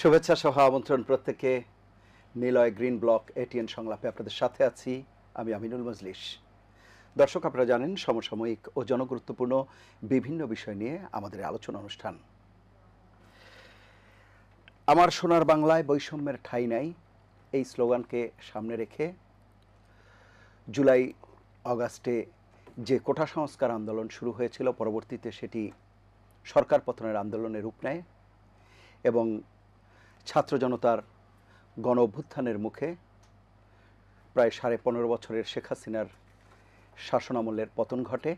শুভেচ্ছা সহ আমন্ত্রণ প্রত্যেককে। নিলয় গ্রিন ব্লক এটিএন সংলাপে আপনাদের সাথে আছি আমি আমিনুল মজলিস। দর্শক, আপনারা জানেন সমসাময়িক ও জনগুরুত্বপূর্ণ বিভিন্ন বিষয় নিয়ে আমাদের আলোচনা অনুষ্ঠান। আমার সোনার বাংলায় বৈষম্যের ঠাঁই নাই, এই স্লোগানকে সামনে রেখে জুলাই অগাস্টে যে কোটা সংস্কার আন্দোলন শুরু হয়েছিল, পরবর্তীতে সেটি সরকার পতনের আন্দোলনে রূপ নেয় এবং ছাত্র জনতার গণ অভ্যুত্থানের মুখে প্রায় 15.5 বছরের শেখ হাসিনার শাসনামলের পতন ঘটে।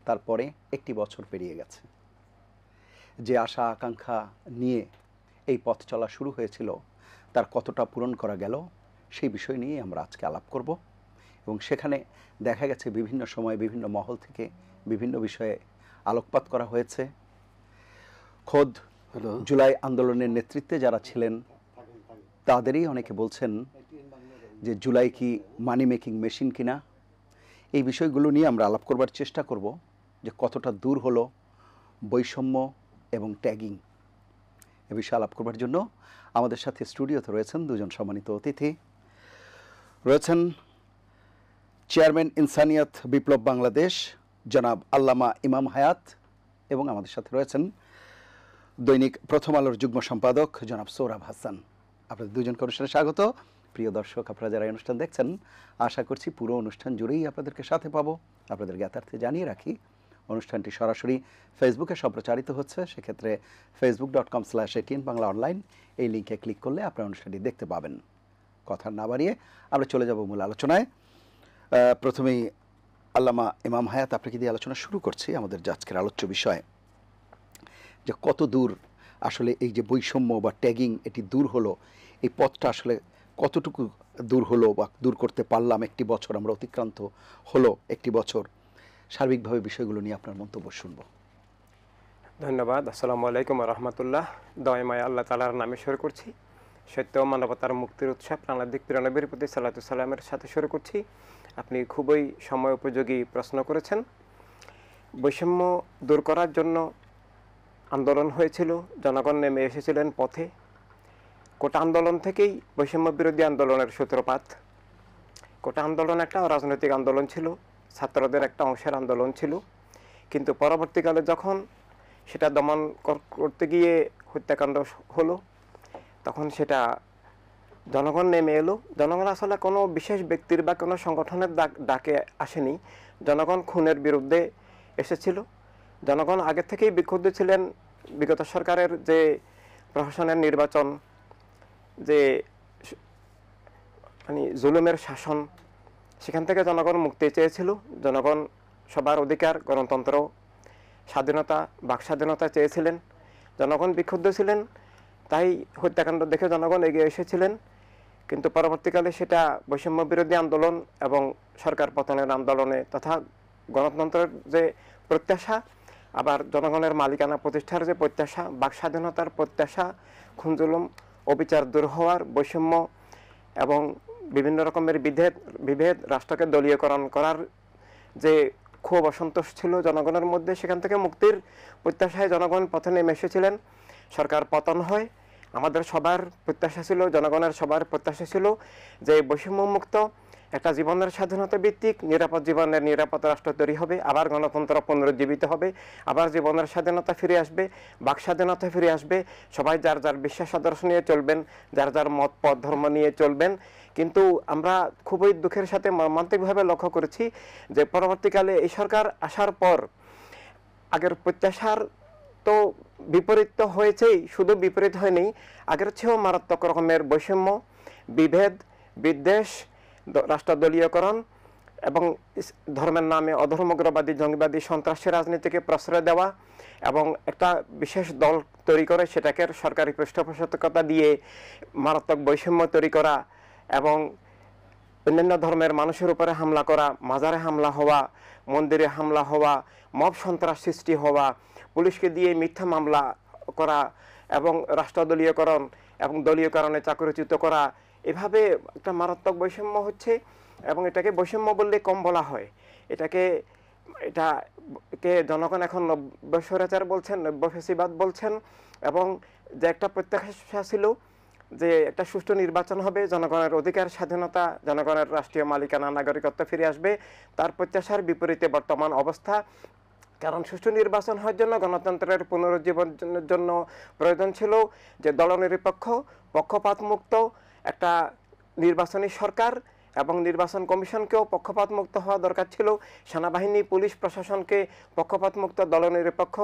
তারপরে একটি বছর পেরিয়ে গেছে। যে আশা আকাঙ্ক্ষা নিয়ে এই পথ চলা শুরু হয়েছিল তার কতটা পূরণ করা গেল সেই বিষয় নিয়ে আমরা আজকে আলাপ করব। এবং সেখানে দেখা গেছে বিভিন্ন সময় বিভিন্ন মহল থেকে বিভিন্ন বিষয়ে আলোকপাত করা হয়েছে। খোদ জুলাই আন্দোলনের নেতৃত্বে যারা ছিলেন তাদেরই অনেকে বলছেন যে জুলাই কি মানি মেকিং মেশিন কিনা। এই বিষয়গুলো নিয়ে আমরা আলাপ করবার চেষ্টা করব যে কতটা দূর হলো বৈষম্য এবং ট্যাগিং। এ বিষয়ে আলাপ করবার জন্য আমাদের সাথে স্টুডিওতে রয়েছেন দুজন সম্মানিত অতিথি। রয়েছেন চেয়ারম্যান ইনসানিয়াত বিপ্লব বাংলাদেশ জনাব আল্লামা ইমাম হায়াত, এবং আমাদের সাথে রয়েছেন দৈনিক প্রথম আলোর যুগ্ম সম্পাদক জনাব সৌরভ হাসান। আপনাদের দুজনকে অনুষ্ঠানে স্বাগত। প্রিয় দর্শক, আপনারা যারা অনুষ্ঠান দেখছেন, আশা করছি পুরো অনুষ্ঠান জুড়েই আপনাদেরকে সাথে পাবো। আপনাদের জ্ঞাতার্থে জানিয়ে রাখি, অনুষ্ঠানটি সরাসরি ফেসবুকে সম্প্রচারিত হচ্ছে। সেক্ষেত্রে facebook.com/ATN বাংলা অনলাইন এই লিঙ্কে ক্লিক করলে আপনারা অনুষ্ঠানটি দেখতে পাবেন। কথা না বাড়িয়ে আমরা চলে যাব মূল আলোচনায়। প্রথমেই আল্লামা ইমাম হায়াত, আপনাকে দিয়ে আলোচনা শুরু করছি আমাদের আজকের আলোচ্য বিষয়, যে কত দূর আসলে এই যে বৈষম্য বা ট্যাগিং এটি দূর হলো, এই পথটা আসলে কতটুকু দূর হলো বা দূর করতে পারলাম। একটি বছর আমরা অতিক্রান্ত হলো, একটি বছর সার্বিকভাবে বিষয়গুলো নিয়ে আপনার মন্তব্য শুনব। ধন্যবাদ। আসসালামু আলাইকুম রহমতুল্লাহ। দয়মায় আল্লাহ তালার নামে শুরু করছি। সত্য মানবতার মুক্তির উৎসব প্রাণাধিক নবীর প্রতি সাল্লাতু সালামের সাথে শুরু করছি। আপনি খুবই সময় উপযোগী প্রশ্ন করেছেন। বৈষম্য দূর করার জন্য আন্দোলন হয়েছিল, জনগণ নেমে এসেছিলেন পথে। কোটা আন্দোলন থেকেই বৈষম্য বিরোধী আন্দোলনের সূত্রপাত। কোটা আন্দোলন একটা রাজনৈতিক আন্দোলন ছিল, ছাত্রদের একটা অংশের আন্দোলন ছিল, কিন্তু পরবর্তীকালে যখন সেটা দমন করতে গিয়ে হত্যাকাণ্ড হলো, তখন সেটা জনগণ নেমে এলো। জনগণ আসলে কোনো বিশেষ ব্যক্তির বা কোনো সংগঠনের ডাকে আসেনি, জনগণ খুনের বিরুদ্ধে এসেছিল। জনগণ আগে থেকেই বিক্ষুব্ধ ছিলেন বিগত সরকারের যে প্রশাসনের নির্বাচন, যে মানে জুলুমের শাসন, সেখান থেকে জনগণ মুক্তি চেয়েছিল। জনগণ সবার অধিকার, গণতন্ত্র, স্বাধীনতা, বাক স্বাধীনতা চেয়েছিলেন। জনগণ বিক্ষুব্ধ ছিলেন, তাই হত্যাকাণ্ড দেখে জনগণ এগিয়ে এসেছিলেন। কিন্তু পরবর্তীকালে সেটা বৈষম্য বিরোধী আন্দোলন এবং সরকার পতনের আন্দোলনে তথা গণতন্ত্রের যে প্রত্যাশা, আবার জনগণের মালিকানা প্রতিষ্ঠার যে প্রত্যাশা, বাক স্বাধীনতার প্রত্যাশা, খুন-জুলুম অবিচার দূর হওয়ার, বৈষম্য এবং বিভিন্ন রকমের বিভেদ, রাষ্ট্রকে দলীয়করণ করার যে ক্ষোভ অসন্তোষ ছিল জনগণের মধ্যে, সেখান থেকে মুক্তির প্রত্যাশায় জনগণ পথে নেমে এসেছিলেন। সরকার পতন হয়, আমাদের সবার প্রত্যাশা ছিল, জনগণের সবার প্রত্যাশা ছিল যে বৈষম্যমুক্ত একটা জীবনের স্বাধীনতা ভিত্তিক নিরাপদ জীবনের নিরাপদ রাষ্ট্র তৈরি হবে, আবার গণতন্ত্র পুনরুজ্জীবিত হবে, আবার জীবনের স্বাধীনতা ফিরে আসবে, বাক স্বাধীনতা ফিরে আসবে, সবাই যার যার বিশ্বাস আদর্শ নিয়ে চলবেন, যার যার মত পথ ধর্ম নিয়ে চলবেন। কিন্তু আমরা খুবই দুঃখের সাথে মর্মান্তিকভাবে লক্ষ্য করেছি যে পরবর্তীকালে এই সরকার আসার পর আগের প্রত্যাশার তো বিপরীত তো হয়েছেই, শুধু বিপরীত হয়নি, আগের চেয়েও মারাত্মক রকমের বৈষম্য, বিভেদ, বিদ্বেষ, রাষ্ট্রদলীয়করণ এবং ধর্মের নামে অধর্মগ্রবাদী, জঙ্গিবাদী, সন্ত্রাসী রাজনীতিকে প্রশ্রয় দেওয়া এবং একটা বিশেষ দল তৈরি করে সেটাকে সরকারি পৃষ্ঠপোষকতা দিয়ে মারাত্মক বৈষম্য তৈরি করা এবং অন্যান্য ধর্মের মানুষের উপরে হামলা করা, মাজারে হামলা হওয়া, মন্দিরে হামলা হওয়া, মব সন্ত্রাস সৃষ্টি হওয়া, পুলিশকে দিয়ে মিথ্যা মামলা করা এবং রাষ্ট্রদলীয়করণ এবং দলীয়করণে চাকরিচ্যুত করা, এভাবে একটা মারাত্মক বৈষম্য হচ্ছে। এবং এটাকে বৈষম্য বললে কম বলা হয়, এটাকে জনগণ এখন নব্য স্বৈরাচার বলছেন, নব্য ফ্যাসিবাদ বলছেন এবং যে একটা প্রত্যাশা ছিল যে একটা সুষ্ঠু নির্বাচন হবে, জনগণের অধিকার স্বাধীনতা, জনগণের রাষ্ট্রীয় মালিকানা নাগরিকত্ব ফিরে আসবে, তার প্রত্যাশার বিপরীতে বর্তমান অবস্থা। কারণ সুষ্ঠু নির্বাচন হওয়ার জন্য গণতন্ত্রের পুনরুজ্জীবনের জন্য প্রয়োজন ছিল যে দলনিরপেক্ষ, পক্ষপাতমুক্ত একটা নির্বাচনী সরকার, এবং নির্বাচন কমিশনকেও পক্ষপাতমুক্ত হওয়া দরকার ছিল। সেনাবাহিনী, পুলিশ প্রশাসনকে পক্ষপাতমুক্ত, দলনিরপেক্ষ,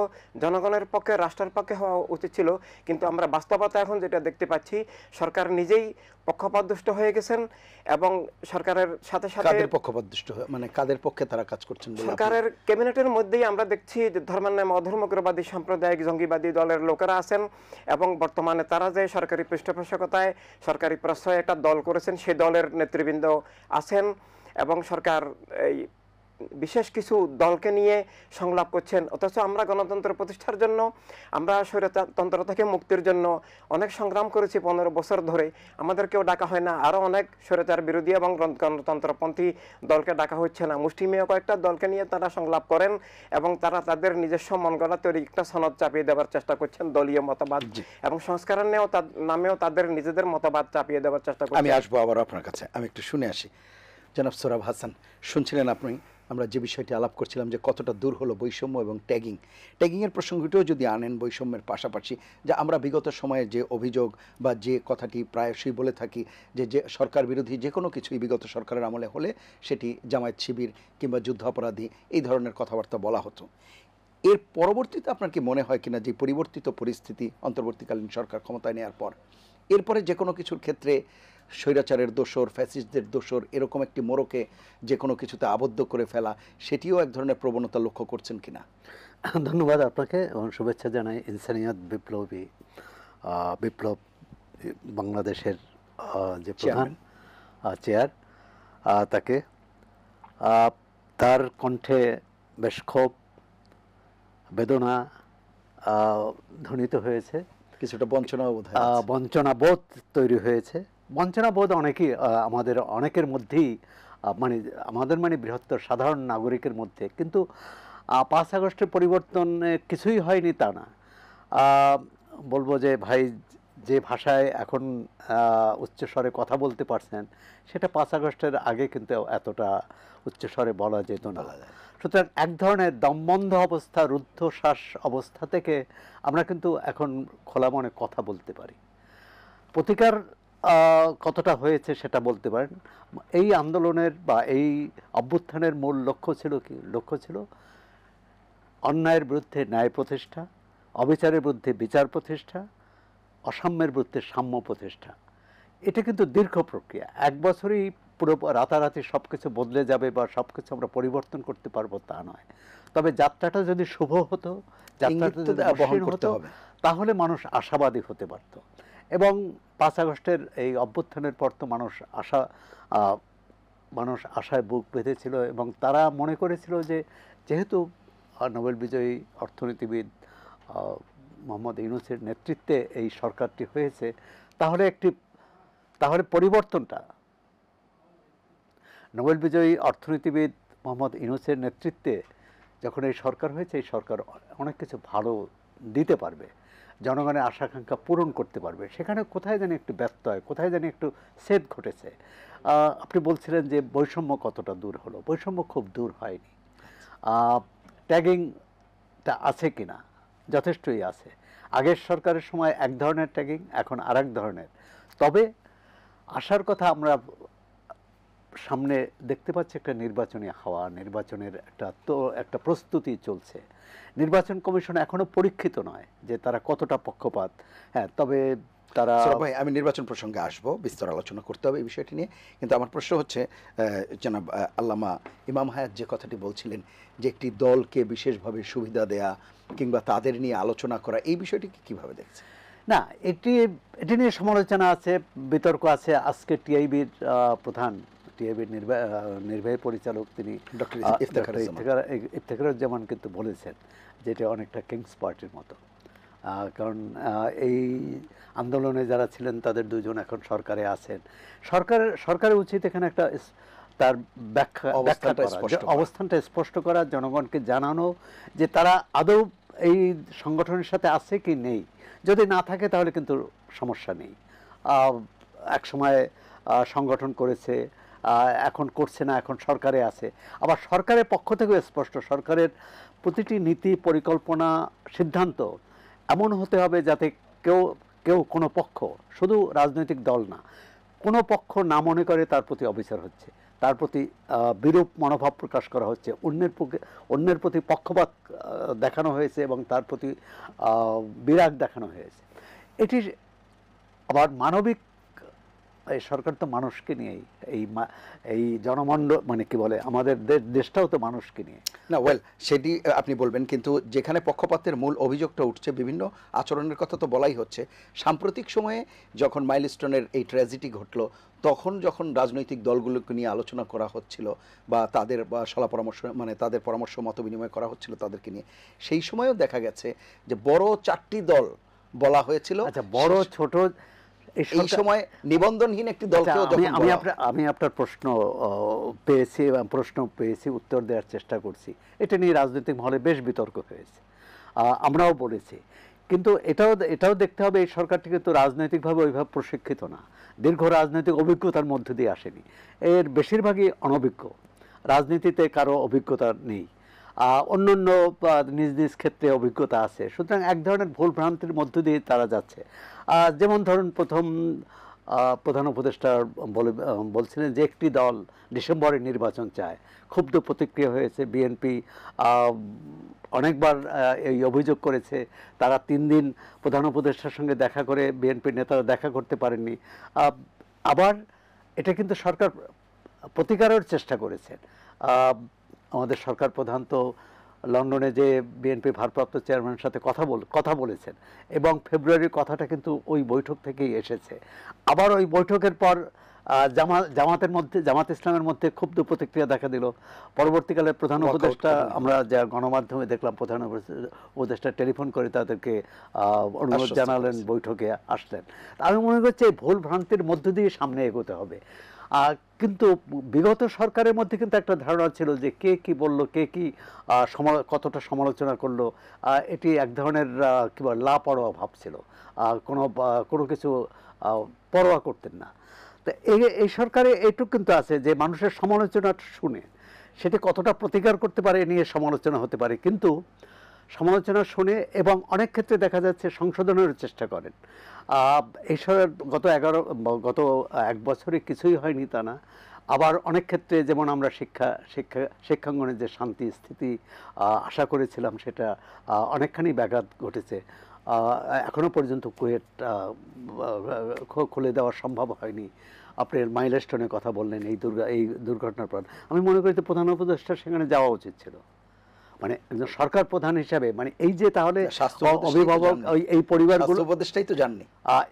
জনগণের পক্ষে, রাষ্ট্রের পক্ষে হওয়া উচিত ছিল। কিন্তু আমরা বাস্তবতা এখন যেটা দেখতে পাচ্ছি, সরকার নিজেই পক্ষপাতদুষ্ট হয়ে গেছেন, এবং সরকারের সাথে সাথে কাদের পক্ষপাতদুষ্ট মানে কাদের পক্ষে তারা কাজ করছেন বলে সরকারের ক্যাবিনেটের মধ্যেই আমরা দেখছি যে ধর্মের নামে অধর্মগ্রবাদী, সাম্প্রদায়িক, জঙ্গিবাদী দলের লোকেরা আছেন, এবং বর্তমানে তারা যে সরকারি পৃষ্ঠপোষকতায় সরকারি প্রশ্রয়ে একটা দল করেছেন, সেই দলের নেতৃবৃন্দ আছেন, এবং সরকার এই বিশেষ কিছু দলকে নিয়ে সংলাপ করছেন। অথচ আমরা গণতন্ত্র প্রতিষ্ঠার জন্য, আমরা স্বৈরতন্ত্র থেকে মুক্তির জন্য অনেক সংগ্রাম করেছি 15 বছর ধরে। আমাদেরকেও ডাকা হয় না, আরও অনেক স্বৈরাচার বিরোধী এবং গণতন্ত্রপন্থী দলকে ডাকা হচ্ছে না। মুষ্টিমেয় কয়েকটা দলকে নিয়ে তারা সংলাপ করেন, এবং তারা তাদের নিজস্ব মন গড়া তৈরি একটা সনদ চাপিয়ে দেওয়ার চেষ্টা করছেন, দলীয় মতবাদ এবং সংস্কারের নামেও তাদের নিজেদের মতবাদ চাপিয়ে দেওয়ার চেষ্টা করছেন। আমি আসবো আবার আপনার কাছে, আমি একটু শুনে আসি। জনাব সোহরাব হাসান, শুনছিলেন আপনি আমরা যে বিষয়টি আলাপ করছিলাম যে কতটা দূর হলো বৈষম্য এবং ট্যাগিংয়ের প্রসঙ্গটিও যদি আনেন বৈষম্যের পাশাপাশি, যে আমরা বিগত সময়ে যে অভিযোগ বা যে কথাটি প্রায়শই বলে থাকি যে যে সরকার বিরোধী যে কোনো কিছুই বিগত সরকারের আমলে হলে সেটি জামায়াত শিবির কিংবা যুদ্ধাপরাধী এই ধরনের কথাবার্তা বলা হতো। এর পরবর্তীতে আপনার কি মনে হয় কিনা যে পরিবর্তিত পরিস্থিতি অন্তর্বর্তীকালীন সরকার ক্ষমতায় নেওয়ার পর, এরপরে যে কোনো কিছুর ক্ষেত্রে স্বৈরাচারের দোসর, ফ্যাসিস্টদের দোসর এরকম একটি মোড়কে যে কোনো কিছুতে আবদ্ধ করে ফেলা, সেটিও এক ধরনের প্রবণতা লক্ষ্য করছেন কিনা? ধন্যবাদ আপনাকে এবং শুভেচ্ছা জানাই ইনসানিয়াত বিপ্লব বাংলাদেশের যে প্রধান চেয়ার, তাকে তার কণ্ঠে বেশ ক্ষোভ, বেদনা ধ্বনিত হয়েছে, কিছুটা বঞ্চনাবোধ তৈরি হয়েছে। বঞ্চনাবোধ অনেকেই আমাদের অনেকের মধ্যেই আমাদের বৃহত্তর সাধারণ নাগরিকের মধ্যে। কিন্তু 5 আগস্টের পরিবর্তন কিছুই হয়নি তা না। বলবো যে ভাই, যে ভাষায় এখন উচ্চস্বরে কথা বলতে পারছেন, সেটা 5 আগস্টের আগে কিন্তু এতটা উচ্চস্বরে বলা যেত না। সুতরাং এক ধরনের দমবন্ধ অবস্থা, রুদ্ধশ্বাস অবস্থা থেকে আমরা কিন্তু এখন খোলা মনে কথা বলতে পারি। প্রতিকার কতটা হয়েছে সেটা বলতে পারেন। এই আন্দোলনের বা এই অভ্যুত্থানের মূল লক্ষ্য ছিল কি? লক্ষ্য ছিল অন্যায়ের বিরুদ্ধে ন্যায় প্রতিষ্ঠা, অবিচারের বিরুদ্ধে বিচার প্রতিষ্ঠা, অসাম্যের বিরুদ্ধে সাম্য প্রতিষ্ঠা। এটা কিন্তু দীর্ঘ প্রক্রিয়া। 1 বছরেই পুরো রাতারাতি সব কিছু বদলে যাবে বা সব কিছু আমরা পরিবর্তন করতে পারবো তা নয়। তবে যাত্রাটা যদি শুভ হতো, যাত্রাটা যদি বহন করতে হবে, তাহলে মানুষ আশাবাদী হতে পারত। এবং 5 আগস্টের এই অভ্যুত্থানের পর তো মানুষ আশায় বুক বেঁধেছিল, এবং তারা মনে করেছিল যে যেহেতু নোবেল বিজয়ী অর্থনীতিবিদ মোহাম্মদ ইউনূসের নেতৃত্বে এই সরকারটি হয়েছে, তাহলে পরিবর্তনটা, নোবেল বিজয়ী অর্থনীতিবিদ মোহাম্মদ ইউনূসের নেতৃত্বে যখন এই সরকার হয়েছে, এই সরকার অনেক কিছু ভালো দিতে পারবে, জনগণের আশাকাঙ্ক্ষা পূরণ করতে পারবে। সেখানে কোথায় জানি একটু ব্যর্থ হয়, কোথায় জানি একটু ছেদ ঘটেছে। আপনি বলছিলেন যে বৈষম্য কতটা দূর হলো। বৈষম্য খুব দূর হয়নি। ট্যাগিংটা আছে কিনা? যথেষ্টই আছে। আগের সরকারের সময় এক ধরনের ট্যাগিং, এখন আরেক ধরনের। তবে আসার কথা, আমরা সামনে দেখতে পাচ্ছি একটা নির্বাচনী হাওয়া, নির্বাচনের একটা প্রস্তুতি চলছে। নির্বাচন কমিশন এখনো পরীক্ষিত নয় যে তারা কতটা পক্ষপাত। হ্যাঁ, তবে তারা ভাই, আমি নির্বাচন প্রসঙ্গে আসবো, বিস্তর আলোচনা করতে হবে এই বিষয়টি নিয়ে। কিন্তু আমার প্রশ্ন হচ্ছে, জনাব আল্লামা ইমাম হায়াত যে কথাটি বলছিলেন যে একটি দলকে বিশেষভাবে সুবিধা দেয়া কিংবা তাদের নিয়ে আলোচনা করা, এই বিষয়টিকে কিভাবে দেখছেন? না, এটি নিয়ে সমালোচনা আছে, বিতর্ক আছে। আজকে টিআইবির প্রধান, টিআইবির নির্বাহী পরিচালক তিনি ডক্টর ইফতেখারুজ্জামান কিন্তু বলেছেন যে এটা অনেকটা কিংস পার্টির মতো। কারণ এই আন্দোলনে যারা ছিলেন তাদের 2 জন এখন সরকারে আছেন। সরকারের উচিত এখানে একটা তার অবস্থানটা স্পষ্ট করা, জনগণকে জানানো যে তারা আদৌ এই সংগঠনের সাথে আছে কি নেই, যদি না থাকে তাহলে কিন্তু সমস্যা নেই। এক সময় সংগঠন করেছে, এখন করছে না, এখন সরকারে আছে। আবার সরকারের পক্ষ থেকেও স্পষ্ট, সরকারের প্রতিটি নীতি, পরিকল্পনা, সিদ্ধান্ত এমন হতে হবে যাতে কেউ কেউ কোনো পক্ষ, শুধু রাজনৈতিক দল না, কোনো পক্ষ না মনে করে তার প্রতি অবিচার হচ্ছে, তার প্রতি বিরূপ মনোভাব প্রকাশ করা হচ্ছে, অন্যের প্রতি পক্ষপাত দেখানো হয়েছে এবং তার প্রতি বিরাগ দেখানো হয়েছে। এটি আবার মানবিক, এই সরকার তো মানুষকে নিয়েই, এই জনমণ্ডল মানে কি বলে, আমাদের দেশটাও তো মানুষকে নিয়ে। না, ওয়েল, সেটি আপনি বলবেন, কিন্তু যেখানে পক্ষপাতের মূল অভিযোগটা উঠছে, বিভিন্ন আচরণের কথা তো বলাই হচ্ছে। সাম্প্রতিক সময়ে যখন মাইলস্টোনের এই ট্র্যাজেডি ঘটলো, তখন যখন রাজনৈতিক দলগুলোকে নিয়ে আলোচনা করা হচ্ছিল বা তাদের সলা পরামর্শ, মানে তাদের পরামর্শ মত বিনিময় করা হচ্ছিল তাদেরকে নিয়ে, সেই সময়ও দেখা গেছে যে বড় 4টি দল বলা হয়েছিল। আচ্ছা, বড় ছোট এই সময় নিবন্ধনহীন একটি দলকে আমি আপনার প্রশ্ন পেয়েছি, উত্তর দেওয়ার চেষ্টা করছি। এটা নিয়ে রাজনৈতিক মহলে বেশ বিতর্ক হয়েছে, আমরাও বলেছি। কিন্তু এটাও দেখতে হবে, এই সরকারটি কিন্তু রাজনৈতিকভাবে ওইভাবে প্রশিক্ষিত না, দীর্ঘ রাজনৈতিক অভিজ্ঞতার মধ্য দিয়ে আসেনি, এর বেশিরভাগই অনভিজ্ঞ, রাজনীতিতে কারো অভিজ্ঞতা নেই, অন্যান্য নিজ নিজ ক্ষেত্রে অভিজ্ঞতা আছে। সুতরাং এক ধরনের ভুল ভ্রান্তির মধ্য দিয়ে তারা যাচ্ছে। যেমন ধরুন, প্রধান উপদেষ্টা বলছিলেন যে একটি দল ডিসেম্বরে নির্বাচন চায়, ক্ষুব্ধ প্রতিক্রিয়া হয়েছে। বিএনপি অনেকবার এই অভিযোগ করেছে, তারা 3 দিন প্রধান উপদেষ্টার সঙ্গে দেখা করে, বিএনপির নেতারা দেখা করতে পারেননি। আবার এটা কিন্তু সরকার প্রতিকারের চেষ্টা করেছেন। আমাদের সরকার প্রধান তো লন্ডনে যে বিএনপি ভারপ্রাপ্ত চেয়ারম্যানের সাথে কথা বলেছেন, এবং ফেব্রুয়ারির কথাটা কিন্তু ওই বৈঠক থেকেই এসেছে। আবার ওই বৈঠকের পর জামাত ইসলামের মধ্যে ক্ষুব্ধ প্রতিক্রিয়া দেখা দিল। পরবর্তীকালে প্রধান উপদেষ্টা, আমরা যা গণমাধ্যমে দেখলাম, প্রধান উপদেষ্টা টেলিফোন করে তাদেরকে অনুরোধ জানালেন, বৈঠকে আসলেন। আমি মনে করছি এই ভুল ভ্রান্তির মধ্য দিয়ে সামনে এগোতে হবে। কিন্তু বিগত সরকারের মধ্যে কিন্তু একটা ধারণা ছিল যে কে কি বলল, কে কি কতটা সমালোচনা করলো, এটি এক ধরনের কি বল, লাপরোয়া ভাব ছিল, কোনো কিছু পরোয়া করতেন না। তো এই সরকারে এইটুকু কিন্তু আছে যে মানুষের সমালোচনা শুনে সেটি কতটা প্রতিকার করতে পারে এ নিয়ে সমালোচনা হতে পারে, কিন্তু সমালোচনা শুনে এবং অনেক ক্ষেত্রে দেখা যাচ্ছে সংশোধনের চেষ্টা করেন। এই গত 1 বছরে কিছুই হয়নি তা না। আবার অনেক ক্ষেত্রে, যেমন আমরা শিক্ষাঙ্গনের যে শান্তি স্থিতি আশা করেছিলাম, সেটা অনেকখানি ব্যাঘাত ঘটেছে। এখনো পর্যন্ত কুয়েট খুলে দেওয়া সম্ভব হয়নি। আপনি মাইলস্টোনের কথা বললেন, এই দুর্ঘটনার পর আমি মনে করি যে প্রধান উপদেষ্টা সেখানে যাওয়া উচিত ছিল, মানে একজন সরকার প্রধান হিসাবে। মানে এই যে তাহলে অভিভাবক, এই পরিবারগুলো, উপদেষ্টাই তো জাননি,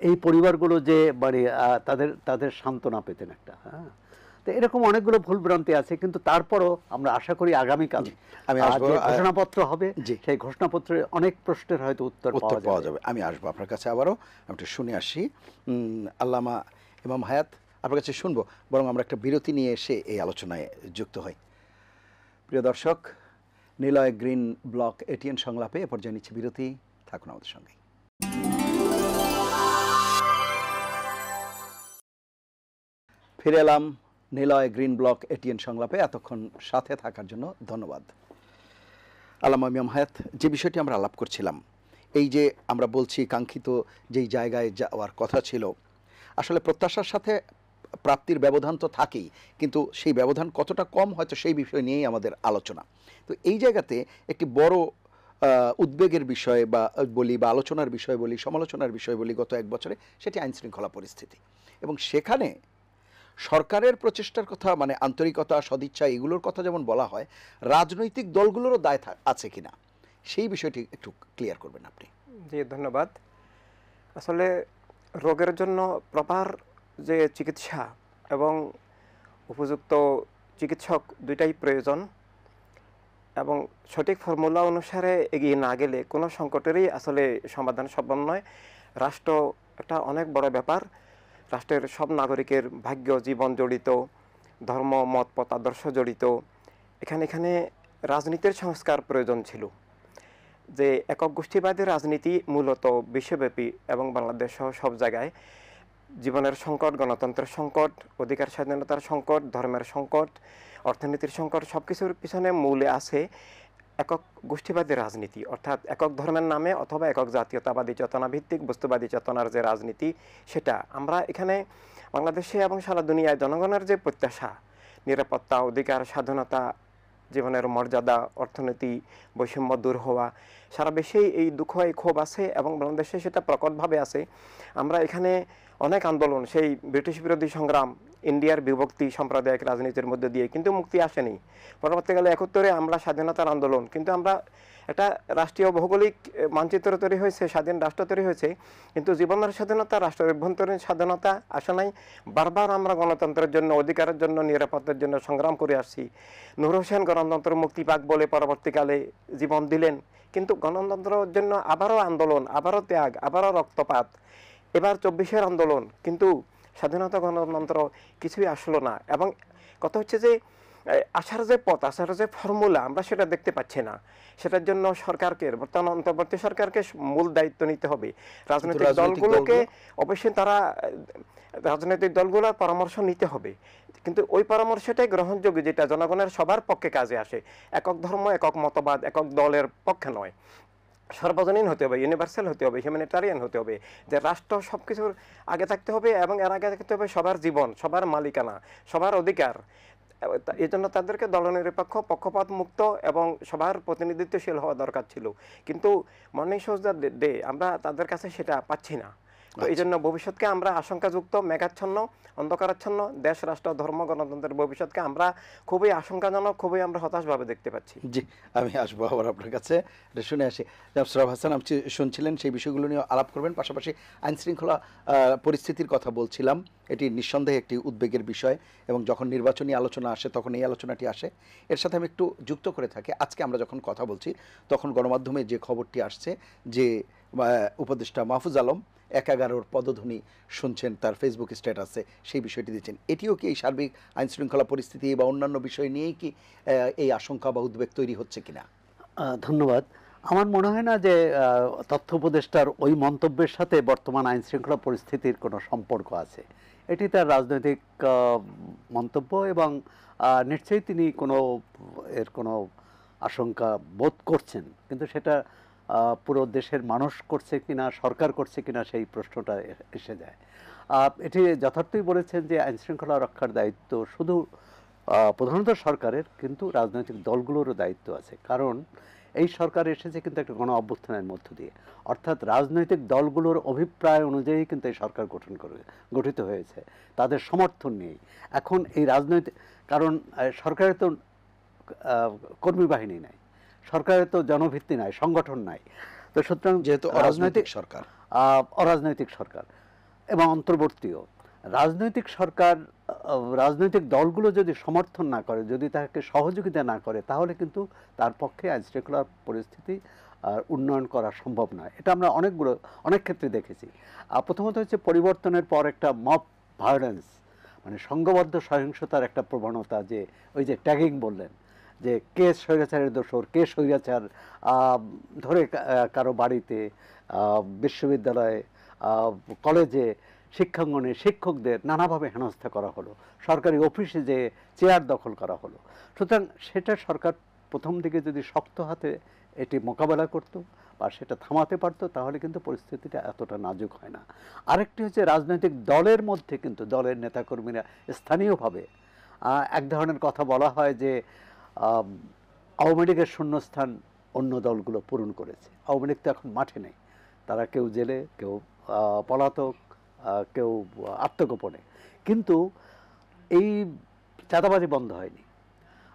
এই পরিবারগুলো যে মানে তাদের সান্ত্বনা পেতেন একটা। হ্যাঁ, তো এরকম অনেকগুলো ভুল ভ্রান্তি আছে, কিন্তু তারপরও আমরা আশা করি আগামীকাল ঘোষণাপত্র হবে, সেই ঘোষণাপত্রে অনেক প্রশ্নের হয়তো উত্তর পাওয়া যাবে। আমি আসবো আপনার কাছে আবারও, একটু শুনে আসি। আল্লামা ইমাম হায়াত, আপনার কাছে শুনবো, বরং আমরা একটা বিরতি নিয়ে এসে এই আলোচনায় যুক্ত হই। প্রিয় দর্শক, নিলয় গ্রিন ব্লক এটিএন সংলাপে এ পর্যায়ে নিচ্ছে বিরতি, থাকুন আমাদের সঙ্গে। ফিরে এলাম নিলয় গ্রিন ব্লক এটিএন সংলাপে। এতক্ষণ সাথে থাকার জন্য ধন্যবাদ। আল্লামা ইমাম হায়াত, যে বিষয়টি আমরা আলাপ করছিলাম, এই যে আমরা বলছি কাঙ্ক্ষিত যেই জায়গায় যাওয়ার কথা ছিল, আসলে প্রত্যাশার সাথে প্রাপ্তির ব্যবধান তো থাকেই, কিন্তু সেই ব্যবধান কতটা কম, হয়তো সেই বিষয় নিয়েই আমাদের আলোচনা। তো এই জায়গাতে একটি বড় উদ্বেগের বিষয় বা বলি, বা আলোচনার বিষয় বলি, সমালোচনার বিষয় বলি গত 1 বছরে, সেটি আইনশৃঙ্খলা পরিস্থিতি। এবং সেখানে সরকারের প্রচেষ্টার কথা, মানে আন্তরিকতা, সদিচ্ছা, এগুলোর কথা যেমন বলা হয়, রাজনৈতিক দলগুলোরও দায় আছে কিনা, সেই বিষয়টি একটু ক্লিয়ার করবেন আপনি। জি, ধন্যবাদ। আসলে রোগের জন্য প্রপার যে চিকিৎসা এবং উপযুক্ত চিকিৎসক দুইটাই প্রয়োজন, এবং সঠিক ফর্মুলা অনুসারে এগিয়ে না গেলে কোনো সংকটেরই আসলে সমাধান সম্ভব নয়। রাষ্ট্র একটা অনেক বড় ব্যাপার, রাষ্ট্রের সব নাগরিকের ভাগ্য, জীবন জড়িত, ধর্ম, মত, মতাদর্শ জড়িত। এখানে রাজনীতির সংস্কার প্রয়োজন ছিল। যে একক গোষ্ঠীবাদী রাজনীতি মূলত বিশ্বব্যাপী এবং বাংলাদেশ সহ সব জায়গায় জীবনের সংকট, গণতন্ত্রের সংকট, অধিকার স্বাধীনতার সংকট, ধর্মের সংকট, অর্থনীতির সংকট, সব কিছুর পিছনে মূলে আছে একক গোষ্ঠীবাদী রাজনীতি, অর্থাৎ একক ধর্মের নামে অথবা একক জাতীয়তাবাদী চেতনা ভিত্তিক বস্তুবাদী চেতনার যে রাজনীতি, সেটা আমরা এখানে বাংলাদেশে এবং সারা দুনিয়ায় জনগণের যে প্রত্যাশা, নিরাপত্তা, অধিকার, স্বাধীনতা, জীবনের মর্যাদা, অর্থনীতি, বৈষম্য দূর হওয়া, সারা বিশ্বেই এই দুঃখ, এই ক্ষোভ আছে এবং বাংলাদেশে সেটা প্রকটভাবে আছে। আমরা এখানে অনেক আন্দোলন, সেই ব্রিটিশ বিরোধী সংগ্রাম, ইন্ডিয়ার বিভক্তি, সাম্প্রদায়িক রাজনীতির মধ্যে দিয়ে কিন্তু মুক্তি আসেনি। পরবর্তীকালে 71-এ আমরা স্বাধীনতার আন্দোলন, কিন্তু আমরা একটা রাষ্ট্রীয় ভৌগোলিক মানচিত্র তৈরি হয়েছে, স্বাধীন রাষ্ট্র তৈরি হয়েছে, কিন্তু জীবনের স্বাধীনতা, রাষ্ট্রের অভ্যন্তরীণ স্বাধীনতা আসে নাই। বারবার আমরা গণতন্ত্রের জন্য, অধিকারের জন্য, নিরাপত্তার জন্য সংগ্রাম করে আসছি। নূর হোসেন গণতন্ত্র মুক্তি পাক বলে পরবর্তীকালে জীবন দিলেন, কিন্তু গণতন্ত্রের জন্য আবারও আন্দোলন, আবারও ত্যাগ, আবারও রক্তপাত, এবার 24-এর আন্দোলন, কিন্তু স্বাধীনতা, গণতন্ত্র কিছুই আসলো না। এবং কথা হচ্ছে যে আসার যে পথ, আসার যে ফর্মুলা, আমরা সেটা দেখতে পাচ্ছি না। সেটার জন্য সরকারকে, বর্তমান অন্তর্বর্তী সরকারকে মূল দায়িত্ব নিতে হবে। রাজনৈতিক দলগুলোকে অবশ্যই তারা, রাজনৈতিক দলগুলোর পরামর্শ নিতে হবে, কিন্তু ওই পরামর্শটাই গ্রহণযোগ্য, যেটা জনগণের সবার পক্ষে কাজে আসে। একক ধর্ম, একক মতবাদ, একক দলের পক্ষে নয়। সর্বজনীন হতে হবে, ইউনিভার্সাল হতে হবে, হিউম্যানিটারিয়ান হতে হবে, যে রাষ্ট্র সব কিছুর আগে থাকতে হবে এবং এর আগে থাকতে হবে সবার জীবন, সবার মালিকানা, সবার অধিকার। এই জন্য তাদেরকে দলনিরপেক্ষ, পক্ষপাত মুক্ত এবং সবার প্রতিনিধিত্বশীল হওয়া দরকার ছিল, কিন্তু মর্নিং শোজ দ্য ডে আমরা তাদের কাছে সেটা পাচ্ছি না। তো এই জন্য ভবিষ্যৎকে আমরা আশঙ্কাযুক্ত, মেঘাচ্ছন্ন, অন্ধকারাচ্ছন্ন, দেশ, রাষ্ট্র, ধর্ম, গণতন্ত্রের ভবিষ্যৎকে আমরা খুবই আশঙ্কাজনক, খুবই আমরা হতাশভাবে দেখতে পাচ্ছি। জি, আমি আসবো আবার আপনার কাছে, এটা শুনে আসি। সরওয়ার হাসান, আপনি শুনছিলেন, সেই বিষয়গুলো নিয়ে আলাপ করবেন, পাশাপাশি আইনশৃঙ্খলা পরিস্থিতির কথা বলছিলাম। এটি নিঃসন্দেহে একটি উদ্বেগের বিষয়, এবং যখন নির্বাচনী আলোচনা আসে তখন এই আলোচনাটি আসে। এর সাথে আমি একটু যুক্ত করে থাকি, আজকে আমরা যখন কথা বলছি তখন গণমাধ্যমে যে খবরটি আসছে যে উপদেষ্টা মাহফুজ আলম 11-র পদধ্বনি শুনছেন তার ফেসবুক স্ট্যাটাসে, সেই বিষয়টি দিচ্ছেন। এটিও কি এই সার্বিক আইনশৃঙ্খলা পরিস্থিতি বা অন্যান্য বিষয় নিয়েই কি এই আশঙ্কা বা উদ্বেগ তৈরি হচ্ছে কিনা? ধন্যবাদ। আমার মনে হয় না যে তথ্য উপদেষ্টার ওই মন্তব্যের সাথে বর্তমান আইনশৃঙ্খলা পরিস্থিতির কোনো সম্পর্ক আছে। এটি তার রাজনৈতিক মন্তব্য, এবং নিশ্চয়ই তিনি এর কোনো আশঙ্কা বোধ করছেন, কিন্তু সেটা পুরো দেশের মানুষ করছে কিনা, সরকার করছে কিনা, সেই প্রশ্নটা এসে যায়। এটি যথার্থই বলেছেন যে আইনশৃঙ্খলা রক্ষার দায়িত্ব শুধু প্রধানত সরকারের, কিন্তু রাজনৈতিক দলগুলোরও দায়িত্ব আছে। কারণ এই সরকার এসেছে কিন্তু একটা গণ অভ্যুত্থানের মধ্য দিয়ে, অর্থাৎ রাজনৈতিক দলগুলোর অভিপ্রায় অনুযায়ী কিন্তু এই সরকার গঠিত হয়েছে, তাদের সমর্থন নেই। এখন এই রাজনৈতিক, কারণ সরকারের তো কর্মী বাহিনী নাই, সরকারের তো জনভিত্তি নাই, সংগঠন নাই। তো সুতরাং যেহেতু অরাজনৈতিক সরকার, অরাজনৈতিক সরকার এবং অন্তর্বর্তীয় রাজনৈতিক সরকার, রাজনৈতিক দলগুলো যদি সমর্থন না করে, যদি তাকে সহযোগিতা না করে, তাহলে কিন্তু তার পক্ষে আইনশৃঙ্খলার পরিস্থিতি উন্নয়ন করা সম্ভব নয়। এটা আমরা অনেক ক্ষেত্রে দেখেছি। প্রথমত হচ্ছে পরিবর্তনের পর একটা মব ভায়োলেন্স, মানে সংঘবদ্ধ সহিংসতার একটা প্রবণতা, যে ওই যে ট্যাগিং বললেন, যে কে স্বৈরাচারের দোসর, কে স্বৈরাচার, ধরে কারো বাড়িতে, বিশ্ববিদ্যালয়ে, কলেজে, শিক্ষাঙ্গনে শিক্ষকদের নানাভাবে হেনস্থা করা হলো, সরকারি অফিসে যে চেয়ার দখল করা হলো। সুতরাং সেটা সরকার প্রথম দিকে যদি শক্ত হাতে এটি মোকাবেলা করত বা সেটা থামাতে পারতো, তাহলে কিন্তু পরিস্থিতিটা এতটা নাজুক হয় না। আরেকটি হচ্ছে রাজনৈতিক দলের মধ্যে কিন্তু দলের নেতাকর্মীরা স্থানীয়ভাবে এক ধরনের কথা বলা হয় যে আওয়ামী লীগের শূন্যস্থান অন্য দলগুলো পূরণ করেছে। আওয়ামী লীগ তো এখন মাঠে নেই, তারা কেউ জেলে, কেউ পলাতক, কেউ আত্মগোপনে। কিন্তু এই চাঁদাবাজি বন্ধ হয়নি,